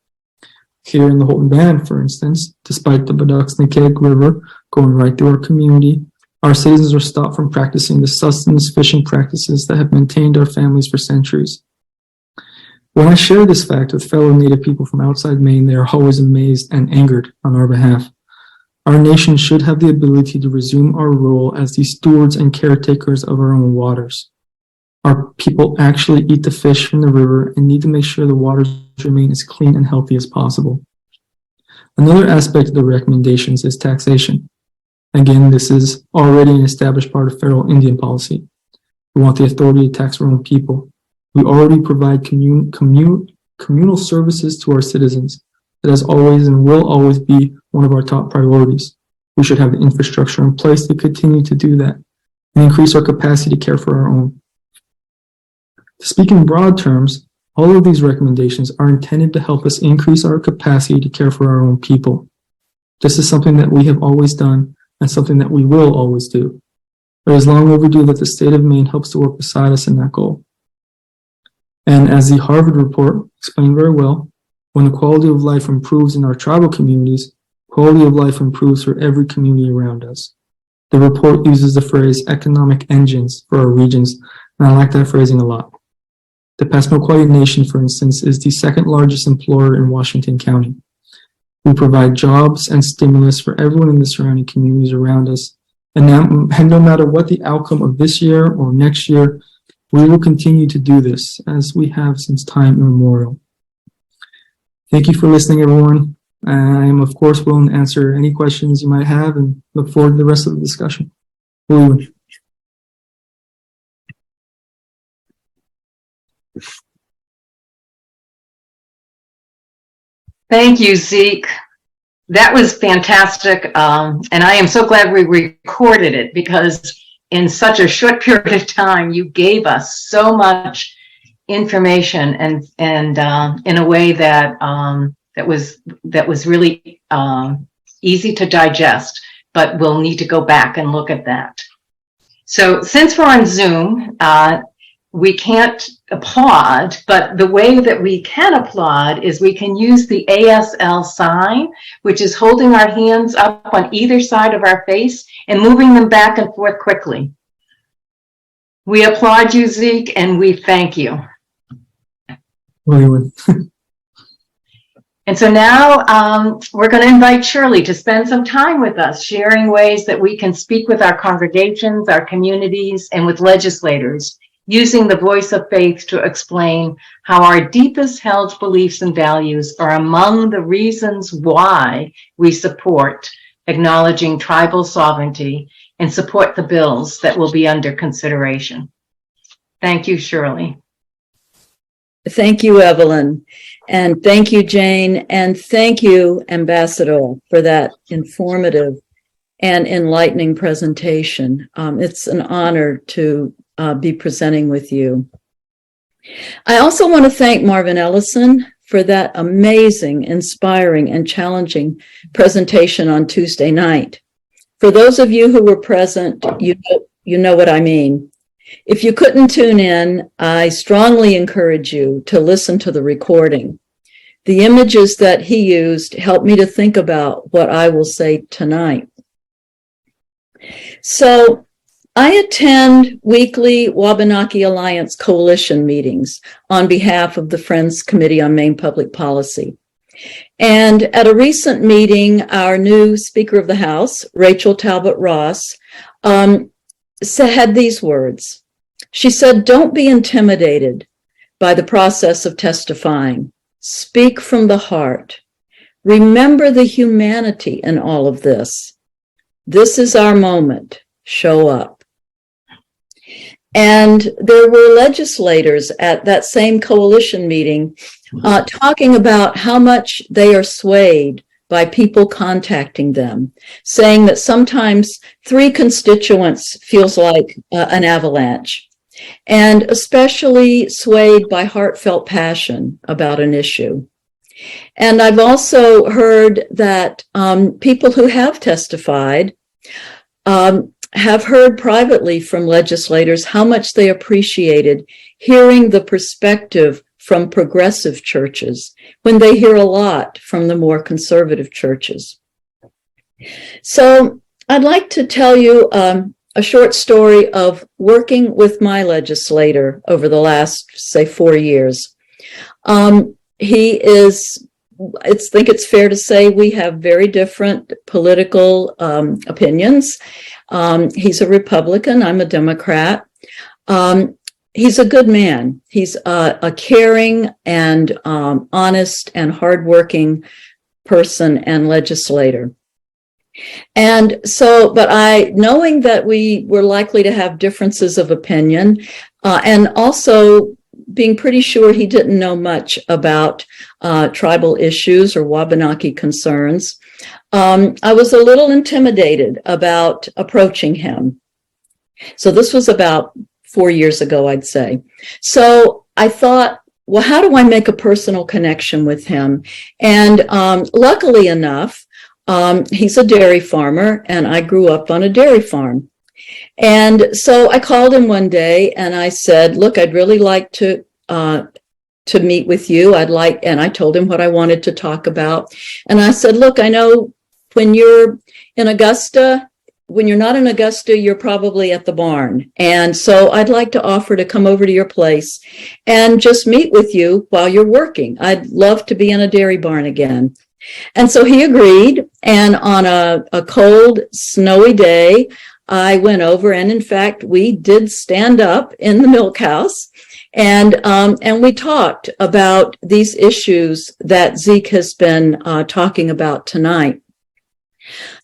Here in the Houlton Band, for instance, despite the Badux-Nakeg River going right through our community, our citizens are stopped from practicing the sustenance fishing practices that have maintained our families for centuries. When I share this fact with fellow Native people from outside Maine, they are always amazed and angered on our behalf. Our nation should have the ability to resume our role as the stewards and caretakers of our own waters. Our people actually eat the fish from the river and need to make sure the waters remain as clean and healthy as possible. Another aspect of the recommendations is taxation. Again, this is already an established part of federal Indian policy. We want the authority to tax our own people. We already provide communal services to our citizens. That has always and will always be one of our top priorities. We should have the infrastructure in place to continue to do that and increase our capacity to care for our own. To speak in broad terms, all of these recommendations are intended to help us increase our capacity to care for our own people. This is something that we have always done and something that we will always do. It is long overdue that the state of Maine helps to work beside us in that goal. And as the Harvard report explained very well, when the quality of life improves in our tribal communities, quality of life improves for every community around us. The report uses the phrase economic engines for our regions, and I like that phrasing a lot. The Passamaquoddy Nation, for instance, is the second largest employer in Washington County. We provide jobs and stimulus for everyone in the surrounding communities around us, and no matter what the outcome of this year or next year, we will continue to do this as we have since time immemorial. Thank you for listening, everyone. I am, of course, willing to answer any questions you might have and look forward to the rest of the discussion. William. Thank you, Zeke. That was fantastic. And I am so glad we recorded it because in such a short period of time, you gave us so much information and in a way that that was really easy to digest, but we'll need to go back and look at that. So since we're on Zoom, we can't applaud, but the way that we can applaud is we can use the ASL sign, which is holding our hands up on either side of our face and moving them back and forth quickly. We applaud you, Zeke, and we thank you. William. And so now we're going to invite Shirley to spend some time with us, sharing ways that we can speak with our congregations, our communities, and with legislators, using the voice of faith to explain how our deepest held beliefs and values are among the reasons why we support acknowledging tribal sovereignty and support the bills that will be under consideration. Thank you, Shirley. Thank you, Evelyn. And thank you, Jane. And thank you, Ambassador, for that informative and enlightening presentation. It's an honor to be presenting with you. I also want to thank Marvin Ellison for that amazing, inspiring, and challenging presentation on Tuesday night. For those of you who were present, you know what I mean. If you couldn't tune in, I strongly encourage you to listen to the recording. The images that he used helped me to think about what I will say tonight. So I attend weekly Wabanaki Alliance Coalition meetings on behalf of the Friends Committee on Maine Public Policy. And at a recent meeting, our new Speaker of the House, Rachel Talbot Ross, had these words. She said, "Don't be intimidated by the process of testifying. Speak from the heart. Remember the humanity in all of this. This is our moment. Show up." And there were legislators at that same coalition meeting talking about how much they are swayed by people contacting them, saying that sometimes 3 constituents feels like an avalanche, and especially swayed by heartfelt passion about an issue. And I've also heard that people who have testified have heard privately from legislators how much they appreciated hearing the perspective from progressive churches when they hear a lot from the more conservative churches. So I'd like to tell you a short story of working with my legislator over the last, say, 4 years. I think it's fair to say we have very different political opinions. He's a Republican, I'm a Democrat. He's a good man. He's a caring and honest and hardworking person and legislator. And so, but knowing that we were likely to have differences of opinion, and also being pretty sure he didn't know much about tribal issues or Wabanaki concerns, I was a little intimidated about approaching him. So this was about 4 years ago, I'd say. So I thought, well, how do I make a personal connection with him? And luckily enough, he's a dairy farmer, and I grew up on a dairy farm. And so I called him one day and I said, look, I'd really like to meet with you. And I told him what I wanted to talk about. And I said, look, I know when you're in Augusta, when you're not in Augusta, you're probably at the barn. And so I'd like to offer to come over to your place and just meet with you while you're working. I'd love to be in a dairy barn again. And so he agreed. And on a cold, snowy day, I went over, and in fact, we did stand up in the milk house, and we talked about these issues that Zeke has been talking about tonight.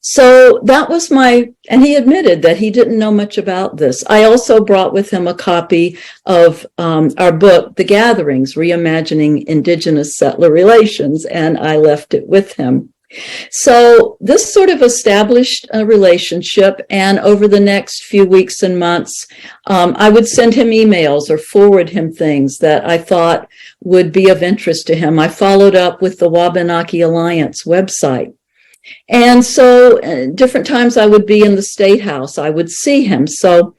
So that was and he admitted that he didn't know much about this. I also brought with him a copy of our book, The Gatherings, Reimagining Indigenous-Settler Relations, and I left it with him. So this sort of established a relationship, and over the next few weeks and months, I would send him emails or forward him things that I thought would be of interest to him. I followed up with the Wabanaki Alliance website. And so different times I would be in the State House, I would see him. So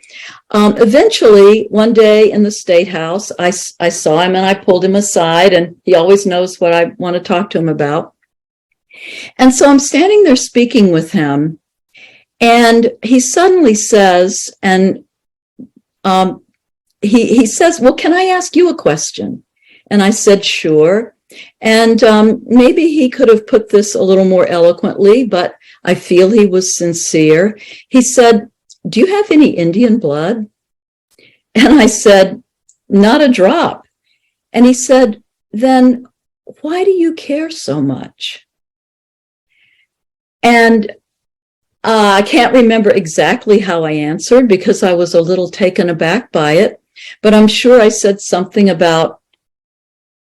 eventually one day in the State House, I saw him and I pulled him aside, and he always knows what I want to talk to him about. And so I'm standing there speaking with him, and he suddenly says, and he says, well, can I ask you a question? And I said, sure. And maybe he could have put this a little more eloquently, but I feel he was sincere. He said, "Do you have any Indian blood?" And I said, "Not a drop." And he said, "Then why do you care so much?" And I can't remember exactly how I answered because I was a little taken aback by it, but I'm sure I said something about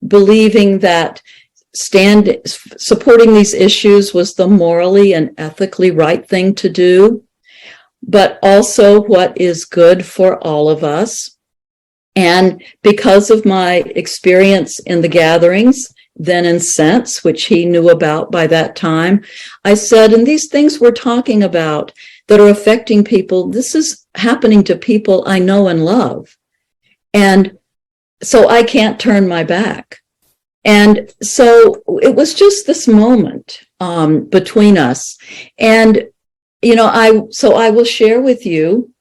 believing that supporting these issues was the morally and ethically right thing to do, but also what is good for all of us. And because of my experience in the gatherings, then and since, which he knew about by that time, I said, and these things we're talking about that are affecting people, this is happening to people I know and love. And so I can't turn my back. And so it was just this moment between us. And, you know, I will share with you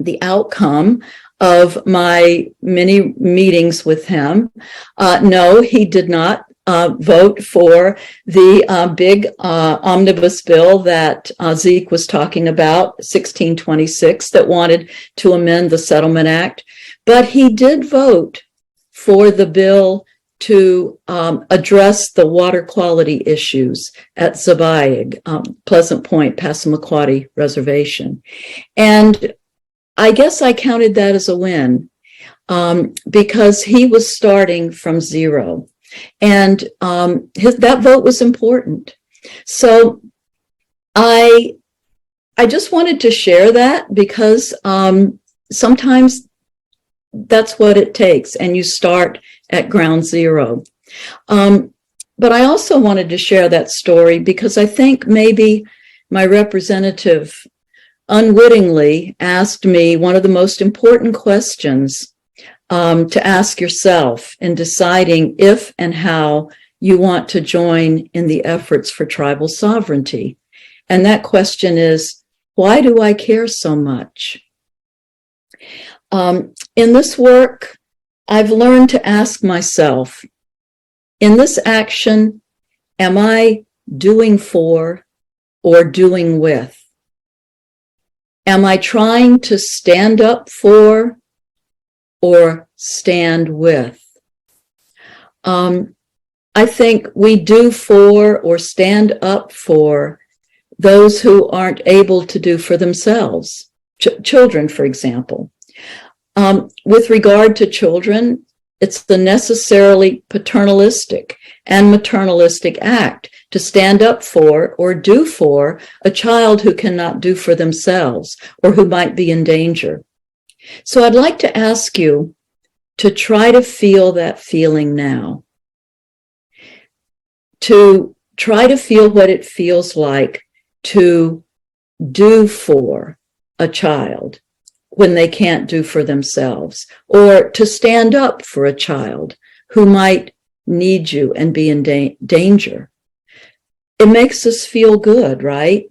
the outcome of my many meetings with him. No, he did not vote for the big omnibus bill that Zeke was talking about, 1626, that wanted to amend the Settlement Act. But he did vote for the bill to address the water quality issues at Zabayig, Pleasant Point, Passamaquoddy Reservation. And I guess I counted that as a win because he was starting from zero. And that vote was important. So I just wanted to share that because sometimes that's what it takes, and you start at ground zero. But I also wanted to share that story because I think maybe my representative unwittingly asked me one of the most important questions to ask yourself in deciding if and how you want to join in the efforts for tribal sovereignty. And that question is, why do I care so much? In this work, I've learned to ask myself, in this action, am I doing for or doing with? Am I trying to stand up for or stand with? I think we do for or stand up for those who aren't able to do for themselves. Children, for example. With regard to children, it's the necessarily paternalistic and maternalistic act to stand up for or do for a child who cannot do for themselves or who might be in danger. So I'd like to ask you to try to feel that feeling now, to try to feel what it feels like to do for a child when they can't do for themselves, or to stand up for a child who might need you and be in danger. It makes us feel good, right?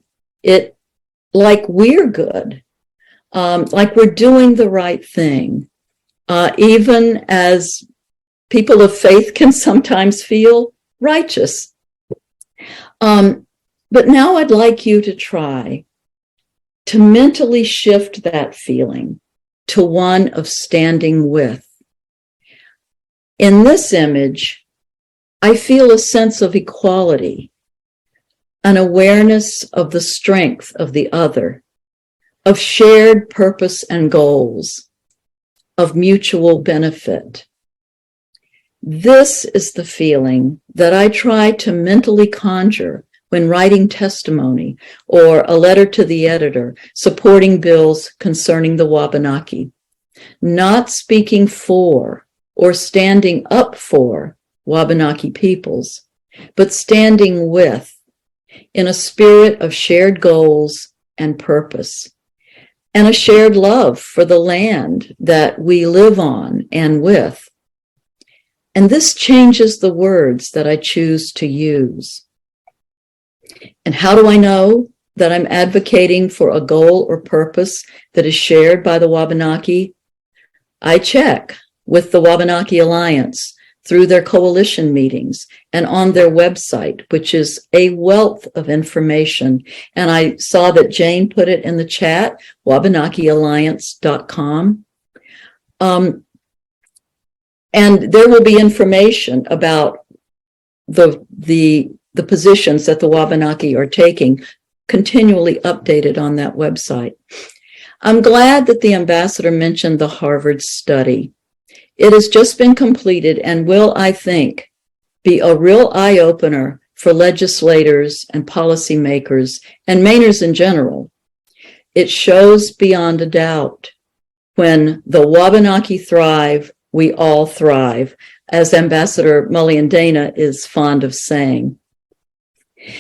Like we're good, like we're doing the right thing, even as people of faith can sometimes feel righteous. But now I'd like you to try to mentally shift that feeling to one of standing with. In this image, I feel a sense of equality, an awareness of the strength of the other, of shared purpose and goals, of mutual benefit. This is the feeling that I try to mentally conjure when writing testimony or a letter to the editor supporting bills concerning the Wabanaki, not speaking for or standing up for Wabanaki peoples, but standing with in a spirit of shared goals and purpose, and a shared love for the land that we live on and with. And this changes the words that I choose to use. And how do I know that I'm advocating for a goal or purpose that is shared by the Wabanaki? I check with the Wabanaki Alliance through their coalition meetings and on their website, which is a wealth of information. And I saw that Jane put it in the chat, WabanakieAlliance.com. And there will be information about the positions that the Wabanaki are taking, continually updated on that website. I'm glad that the ambassador mentioned the Harvard study. It has just been completed and will, I think, be a real eye-opener for legislators and policymakers and Mainers in general. It shows beyond a doubt when the Wabanaki thrive, we all thrive, as Ambassador Muliandana is fond of saying.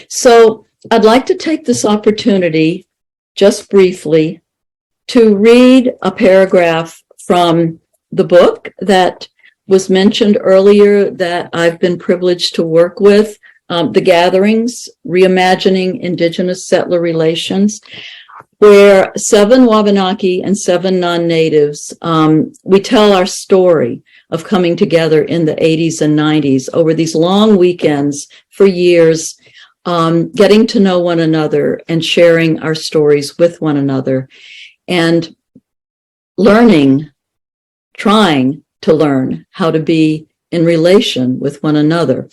So I'd like to take this opportunity, just briefly, to read a paragraph from the book that was mentioned earlier that I've been privileged to work with, The Gatherings, Reimagining Indigenous-Settler Relations, where 7 Wabanaki and 7 non-natives, we tell our story of coming together in the 80s and 90s over these long weekends for years, getting to know one another and sharing our stories with one another and trying to learn how to be in relation with one another.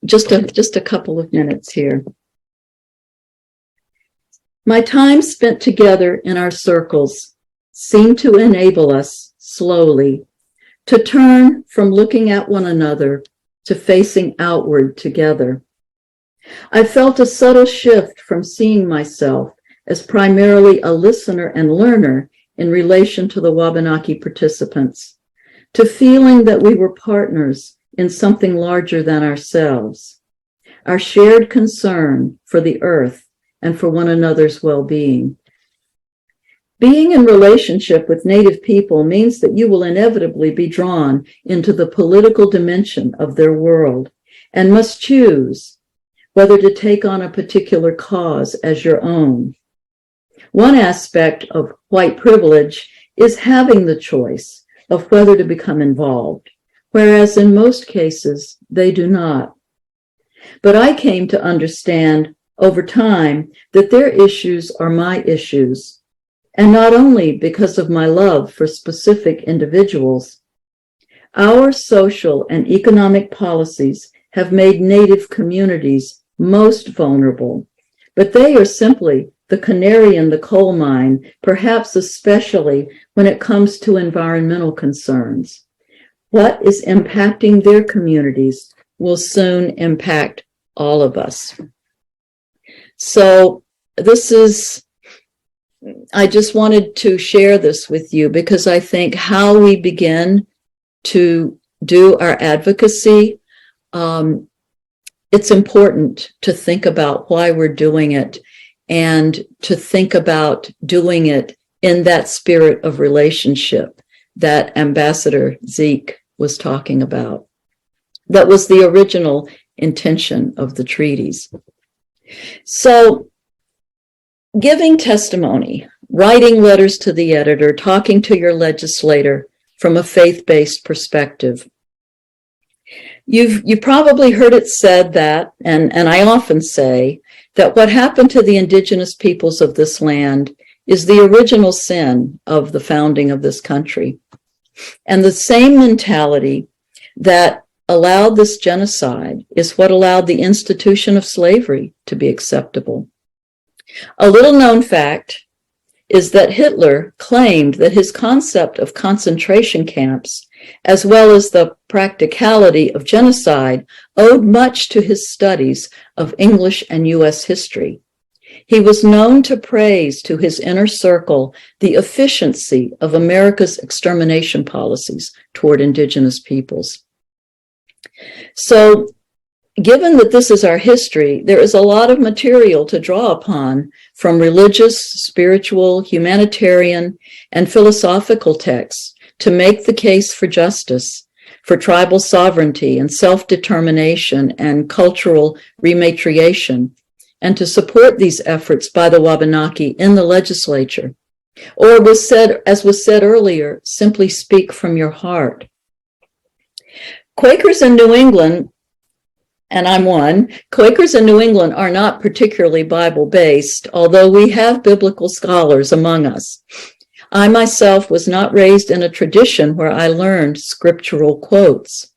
Just a couple of minutes here. My time spent together in our circles seemed to enable us slowly to turn from looking at one another to facing outward together. I felt a subtle shift from seeing myself as primarily a listener and learner in relation to the Wabanaki participants, to feeling that we were partners in something larger than ourselves, our shared concern for the earth and for one another's well-being. Being in relationship with Native people means that you will inevitably be drawn into the political dimension of their world and must choose whether to take on a particular cause as your own. One aspect of white privilege is having the choice of whether to become involved, whereas in most cases, they do not. But I came to understand over time that their issues are my issues, and not only because of my love for specific individuals. Our social and economic policies have made Native communities most vulnerable, but they are simply the canary in the coal mine, perhaps especially when it comes to environmental concerns. What is impacting their communities will soon impact all of us. So I just wanted to share this with you because I think how we begin to do our advocacy, it's important to think about why we're doing it and to think about doing it in that spirit of relationship that Ambassador Zeke was talking about. That was the original intention of the treaties. So, giving testimony, writing letters to the editor, talking to your legislator from a faith-based perspective. You've probably heard it said that, and I often say, that what happened to the indigenous peoples of this land is the original sin of the founding of this country. And the same mentality that allowed this genocide is what allowed the institution of slavery to be acceptable. A little known fact is that Hitler claimed that his concept of concentration camps, as well as the practicality of genocide, owed much to his studies of English and U.S. history. He was known to praise to his inner circle the efficiency of America's extermination policies toward indigenous peoples. So, given that this is our history, there is a lot of material to draw upon from religious, spiritual, humanitarian, and philosophical texts to make the case for justice, for tribal sovereignty and self-determination and cultural rematriation, and to support these efforts by the Wabanaki in the legislature. Or as was said earlier, simply speak from your heart. Quakers in New England, and I'm one, Quakers in New England are not particularly Bible-based, although we have biblical scholars among us. I myself was not raised in a tradition where I learned scriptural quotes.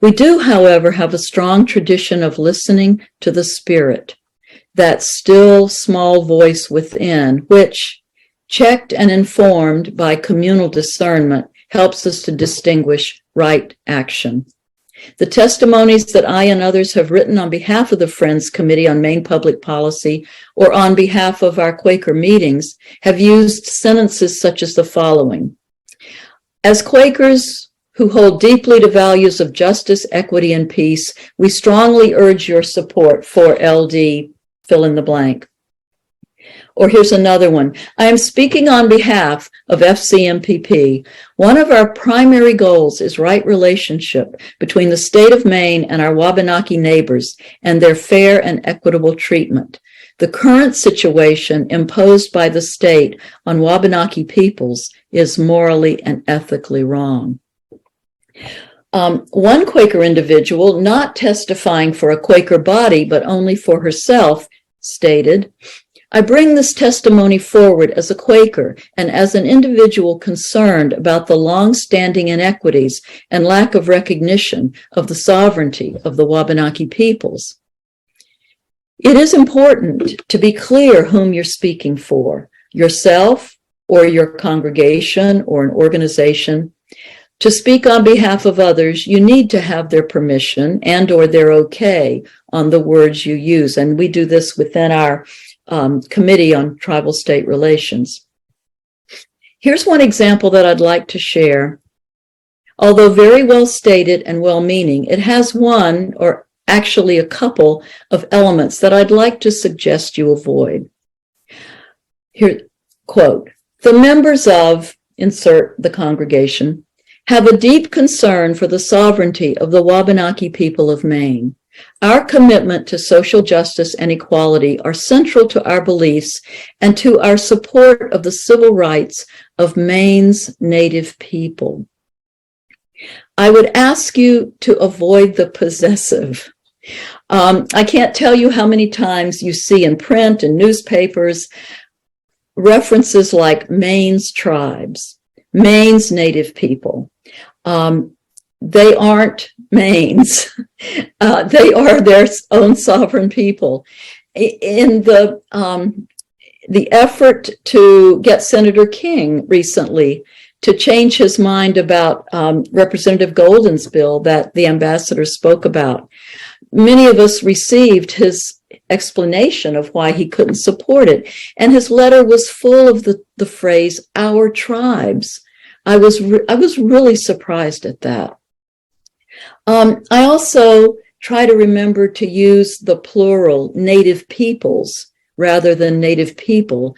We do, however, have a strong tradition of listening to the Spirit, that still small voice within, which, checked and informed by communal discernment, helps us to distinguish right action. The testimonies that I and others have written on behalf of the Friends Committee on Maine Public Policy or on behalf of our Quaker meetings have used sentences such as the following. As Quakers who hold deeply to values of justice, equity, and peace, we strongly urge your support for LD, fill in the blank. Or here's another one. I am speaking on behalf of FCMPP. One of our primary goals is right relationship between the state of Maine and our Wabanaki neighbors and their fair and equitable treatment. The current situation imposed by the state on Wabanaki peoples is morally and ethically wrong. One Quaker individual, not testifying for a Quaker body, but only for herself, stated, I bring this testimony forward as a Quaker and as an individual concerned about the long-standing inequities and lack of recognition of the sovereignty of the Wabanaki peoples. It is important to be clear whom you're speaking for, yourself or your congregation or an organization. To speak on behalf of others, you need to have their permission and or their okay on the words you use. And we do this within our Committee on Tribal State Relations. Here's one example that I'd like to share. Although very well stated and well-meaning, it has one or actually a couple of elements that I'd like to suggest you avoid. Here, quote, the members of, insert the congregation, have a deep concern for the sovereignty of the Wabanaki people of Maine. Our commitment to social justice and equality are central to our beliefs and to our support of the civil rights of Maine's Native people. I would ask you to avoid the possessive. I can't tell you how many times you see in print and newspapers references like Maine's tribes, Maine's Native people. They aren't Maine's. They are their own sovereign people. In the effort to get Senator King recently to change his mind about Representative Golden's bill that the ambassador spoke about, many of us received his explanation of why he couldn't support it. And his letter was full of the phrase, our tribes. I was really surprised at that. I also try to remember to use the plural Native peoples rather than Native people.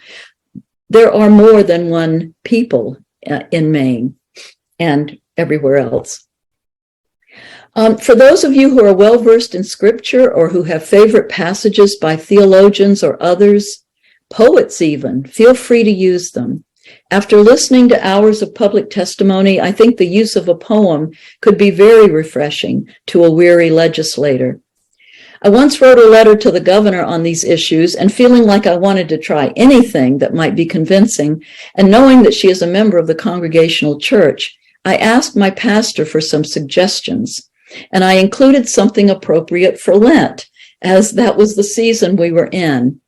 There are more than one people in Maine and everywhere else. For those of you who are well-versed in scripture or who have favorite passages by theologians or others, poets even, feel free to use them. After listening to hours of public testimony, I think the use of a poem could be very refreshing to a weary legislator. I once wrote a letter to the governor on these issues, and feeling like I wanted to try anything that might be convincing, and knowing that she is a member of the Congregational Church, I asked my pastor for some suggestions, and I included something appropriate for Lent, as that was the season we were in.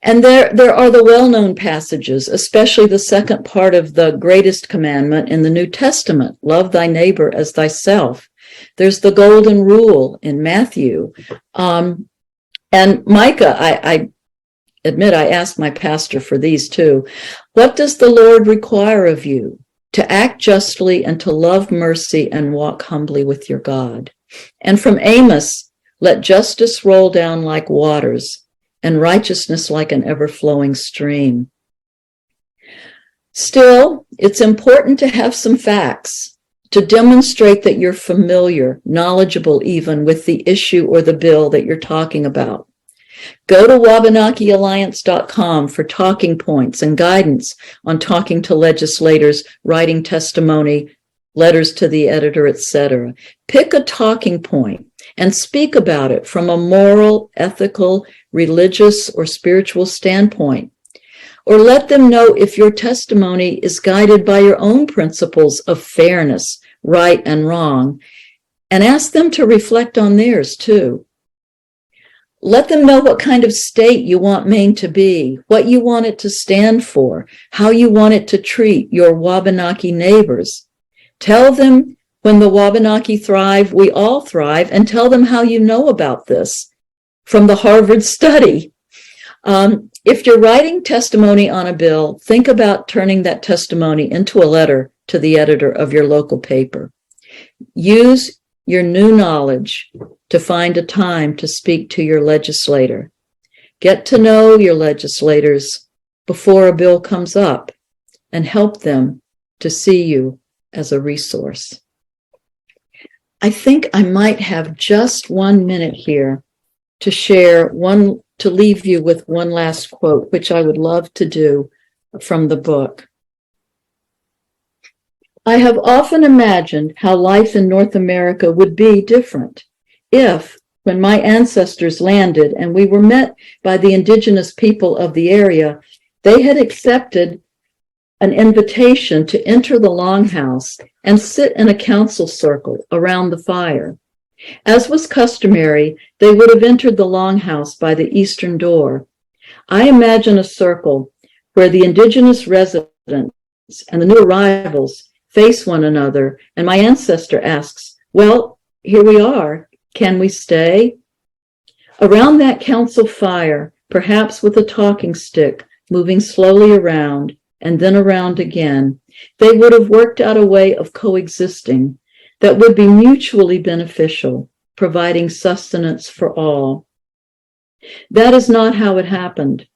And there are the well-known passages, especially the second part of the greatest commandment in the New Testament, love thy neighbor as thyself. There's the golden rule in Matthew. And Micah, I admit I asked my pastor for these too. What does the Lord require of you? To act justly and to love mercy and walk humbly with your God. And from Amos, let justice roll down like waters, and righteousness like an ever-flowing stream. Still, it's important to have some facts to demonstrate that you're familiar, knowledgeable even with the issue or the bill that you're talking about. Go to WabanakiAlliance.com for talking points and guidance on talking to legislators, writing testimony, letters to the editor, etc. Pick a talking point and speak about it from a moral, ethical, religious, or spiritual standpoint. Or let them know if your testimony is guided by your own principles of fairness, right and wrong, and ask them to reflect on theirs too. Let them know what kind of state you want Maine to be, what you want it to stand for, how you want it to treat your Wabanaki neighbors. Tell them when the Wabanaki thrive, we all thrive, and tell them how you know about this from the Harvard study. If you're writing testimony on a bill, think about turning that testimony into a letter to the editor of your local paper. Use your new knowledge to find a time to speak to your legislator. Get to know your legislators before a bill comes up and help them to see you as a resource. I think I might have just 1 minute here to share to leave you with one last quote, which I would love to do from the book. I have often imagined how life in North America would be different if, when my ancestors landed and we were met by the indigenous people of the area, they had accepted an invitation to enter the longhouse and sit in a council circle around the fire. As was customary, they would have entered the longhouse by the eastern door. I imagine a circle where the indigenous residents and the new arrivals face one another, and my ancestor asks, "Well, here we are. Can we stay?" Around that council fire, perhaps with a talking stick, moving slowly around and then around again, they would have worked out a way of coexisting that would be mutually beneficial, providing sustenance for all. That is not how it happened,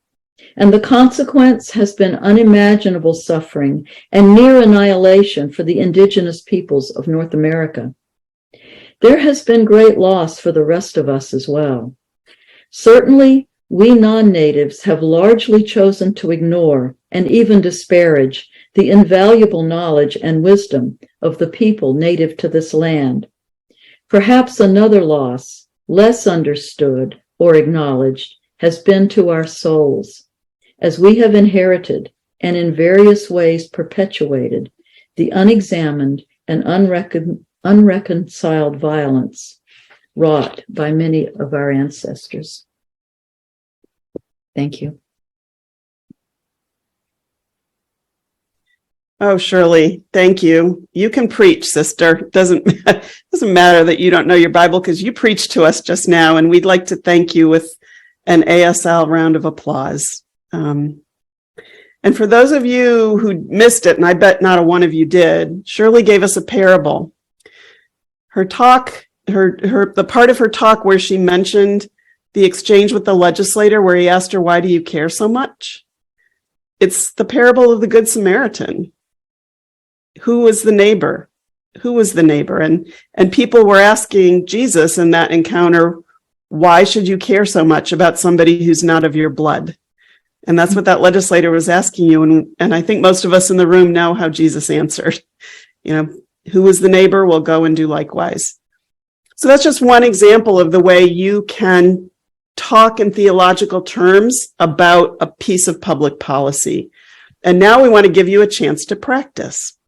and the consequence has been unimaginable suffering and near annihilation for the indigenous peoples of North America. There has been great loss for the rest of us as well. Certainly, we non-natives have largely chosen to ignore and even disparage the invaluable knowledge and wisdom of the people native to this land. Perhaps another loss, less understood or acknowledged, has been to our souls, as we have inherited and in various ways perpetuated the unexamined and unreconciled violence wrought by many of our ancestors. Thank you. Oh, Shirley, thank you. You can preach, sister. Doesn't matter that you don't know your Bible, because you preached to us just now, and we'd like to thank you with an ASL round of applause. And for those of you who missed it, and I bet not a one of you did, Shirley gave us a parable. Her talk, the part of her talk where she mentioned the exchange with the legislator, where he asked her, "Why do you care so much?" It's the parable of the Good Samaritan. Who was the neighbor? Who was the neighbor? And people were asking Jesus in that encounter, why should you care so much about somebody who's not of your blood? And that's what that legislator was asking you. And I think most of us in the room know how Jesus answered. Who was the neighbor? We'll go and do likewise. So that's just one example of the way you can talk in theological terms about a piece of public policy. And now we want to give you a chance to practice.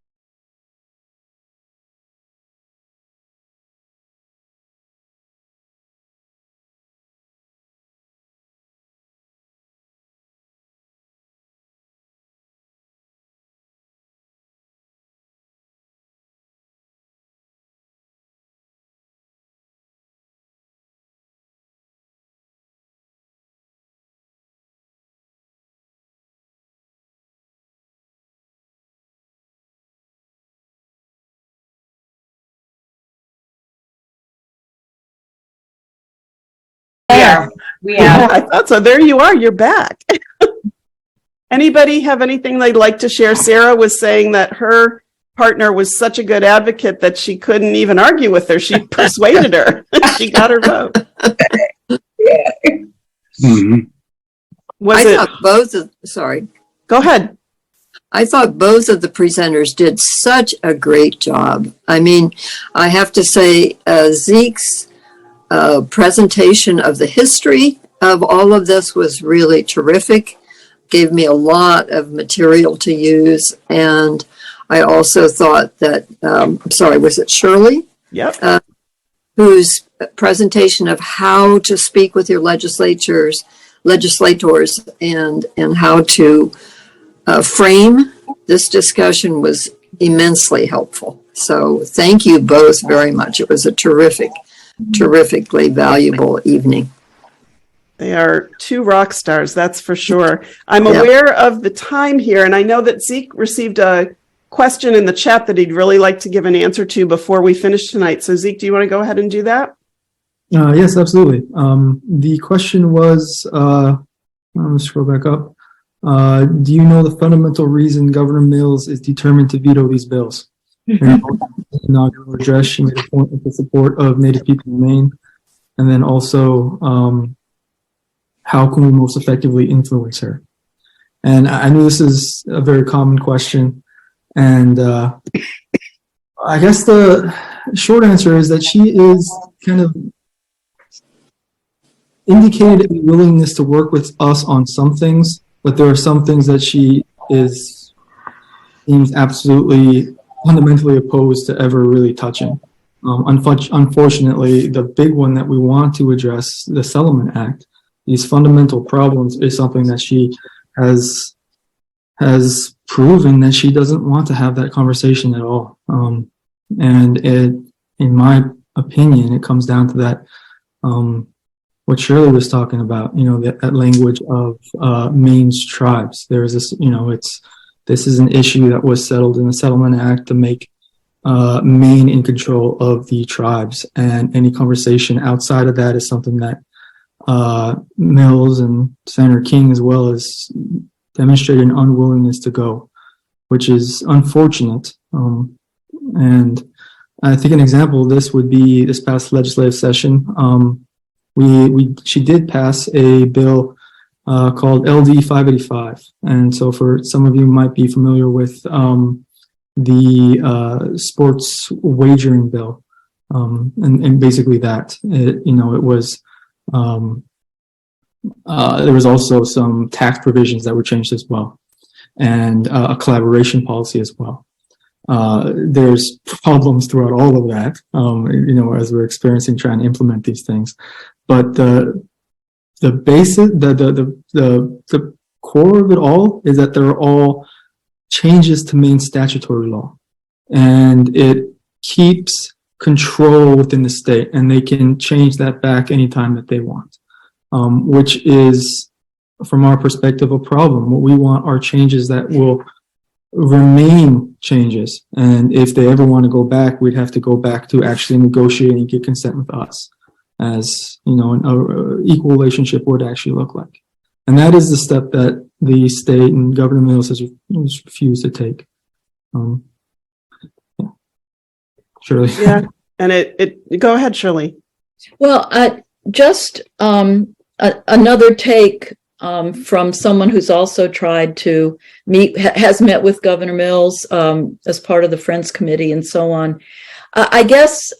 We are. I thought so. There you are. You're back. Anybody have anything they'd like to share? Sarah was saying that her partner was such a good advocate that she couldn't even argue with her. She persuaded her. She got her vote. Mm-hmm. Was it? Thought both of, sorry. Go ahead. I thought both of the presenters did such a great job. I mean, I have to say, Zeke's presentation of the history of all of this was really terrific. Gave me a lot of material to use. And I also thought that, I'm sorry, was it Shirley? Yep. Whose presentation of how to speak with your legislators, and how to frame this discussion was immensely helpful. So thank you both very much. It was a terrifically valuable evening. They are two rock stars, that's for sure. I'm aware of the time here, and I know that Zeke received a question in the chat that he'd really like to give an answer to before we finish tonight. So Zeke, do you want to go ahead and do that? Yes, absolutely. The question was, I'll scroll back up. Do you know the fundamental reason Governor Mills is determined to veto these bills? In the inaugural address, she made a point with the support of Native people in Maine. And then also, how can we most effectively influence her? And I know this is a very common question. And I guess the short answer is that she is kind of indicated a willingness to work with us on some things, but there are some things that she seems absolutely fundamentally opposed to ever really touching. Unfortunately, the big one that we want to address, the Settlement Act, these fundamental problems, is something that she has proven that she doesn't want to have that conversation at all. And in my opinion, it comes down to that, what Shirley was talking about, that language of Maine's tribes. There's this, this is an issue that was settled in the Settlement Act to make Maine in control of the tribes, and any conversation outside of that is something that Mills and Senator King as well as demonstrated an unwillingness to go, which is unfortunate. And I think an example of this would be this past legislative session. She did pass a bill called LD 585. And so for some of you might be familiar with the sports wagering bill. And basically that, it was, there was also some tax provisions that were changed as well, and a collaboration policy as well. There's problems throughout all of that, as we're experiencing trying to implement these things. But the basic, the core of it all is that there are all changes to Maine statutory law, and it keeps control within the state, and they can change that back anytime that they want, which is, from our perspective, a problem. What we want are changes that will remain changes, and if they ever want to go back, we'd have to go back to actually negotiating and get consent with us, as an equal relationship would actually look like. And that is the step that the state and Governor Mills has refused to take. Shirley. Yeah, and it go ahead, Shirley. Well, just another take from someone who's also tried to has met with Governor Mills as part of the Friends Committee and so on. I guess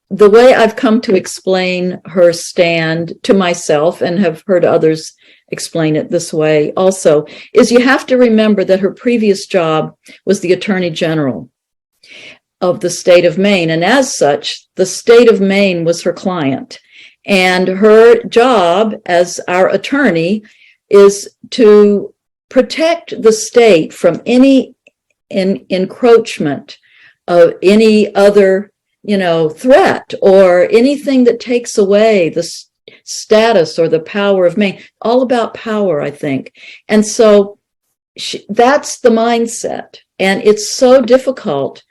the way I've come to explain her stand to myself, and have heard others explain it this way also, is you have to remember that her previous job was the Attorney General of the state of Maine. And as such, the state of Maine was her client. And her job as our attorney is to protect the state from any encroachment of any other, threat or anything that takes away the status or the power of Maine. All about power, I think. And so that's the mindset. And it's so difficult,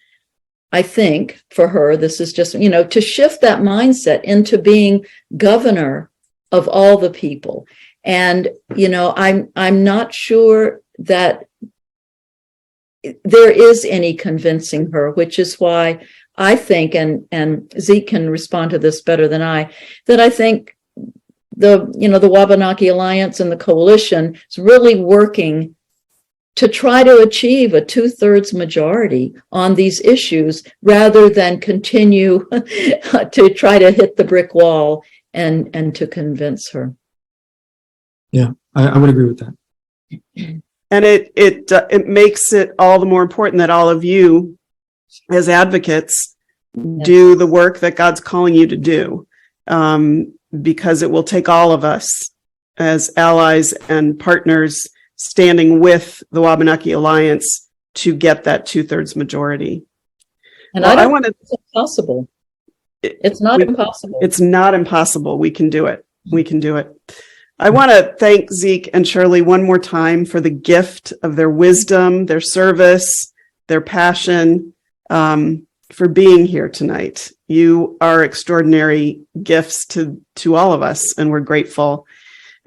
I think, for her, this is just, to shift that mindset into being governor of all the people. And, I'm not sure that there is any convincing her, which is why I think, and Zeke can respond to this better than that I think the Wabanaki Alliance and the coalition is really working to try to achieve a 2/3 majority on these issues rather than continue to try to hit the brick wall and to convince her. Yeah, I would agree with that. And it makes it all the more important that all of you as advocates do the work that God's calling you to do, because it will take all of us as allies and partners standing with the Wabanaki Alliance to get that 2/3 majority. And Well, I I don't want to. think it's impossible. It's not impossible. It's not impossible. We can do it. We can do it. I want to thank Zeke and Shirley one more time for the gift of their wisdom, their service, their passion, for being here tonight. You are extraordinary gifts to all of us, and we're grateful.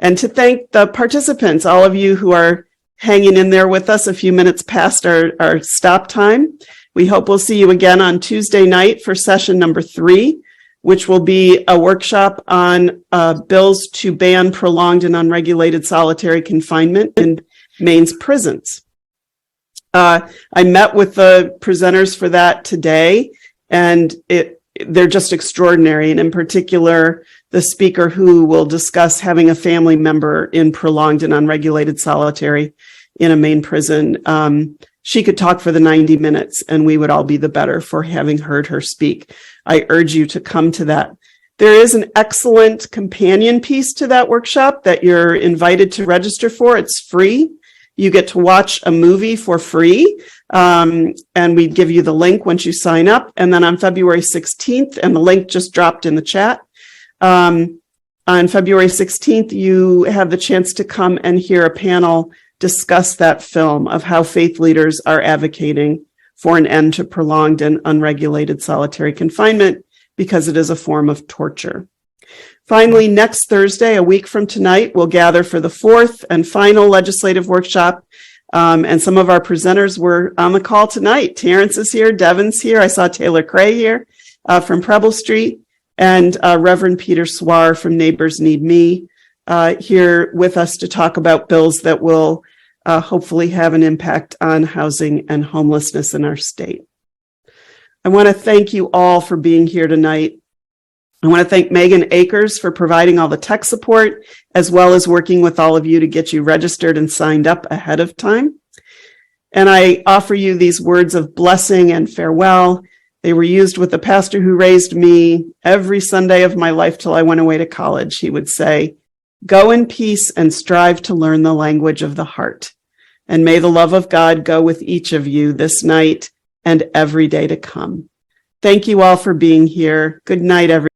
And to thank the participants, all of you who are hanging in there with us a few minutes past our stop time. We hope we'll see you again on Tuesday night for session number 3, which will be a workshop on bills to ban prolonged and unregulated solitary confinement in Maine's prisons. I met with the presenters for that today, and they're just extraordinary. And in particular, the speaker who will discuss having a family member in prolonged and unregulated solitary in a Maine prison. She could talk for the 90 minutes, and we would all be the better for having heard her speak. I urge you to come to that. There is an excellent companion piece to that workshop that you're invited to register for. It's free. You get to watch a movie for free, and we give you the link once you sign up. And then on February 16th, and the link just dropped in the chat, on February 16th, you have the chance to come and hear a panel discuss that film of how faith leaders are advocating for an end to prolonged and unregulated solitary confinement because it is a form of torture. Finally, next Thursday, a week from tonight, we'll gather for the 4th and final legislative workshop. And some of our presenters were on the call tonight. Terrence is here, Devin's here. I saw Taylor Cray here from Preble Street, and Reverend Peter Swar from Neighbors Need Me here with us to talk about bills that will hopefully have an impact on housing and homelessness in our state. I want to thank you all for being here tonight. I want to thank Megan Akers for providing all the tech support, as well as working with all of you to get you registered and signed up ahead of time. And I offer you these words of blessing and farewell. They were used with the pastor who raised me every Sunday of my life till I went away to college. He would say, "Go in peace and strive to learn the language of the heart. And may the love of God go with each of you this night and every day to come." Thank you all for being here. Good night, everyone.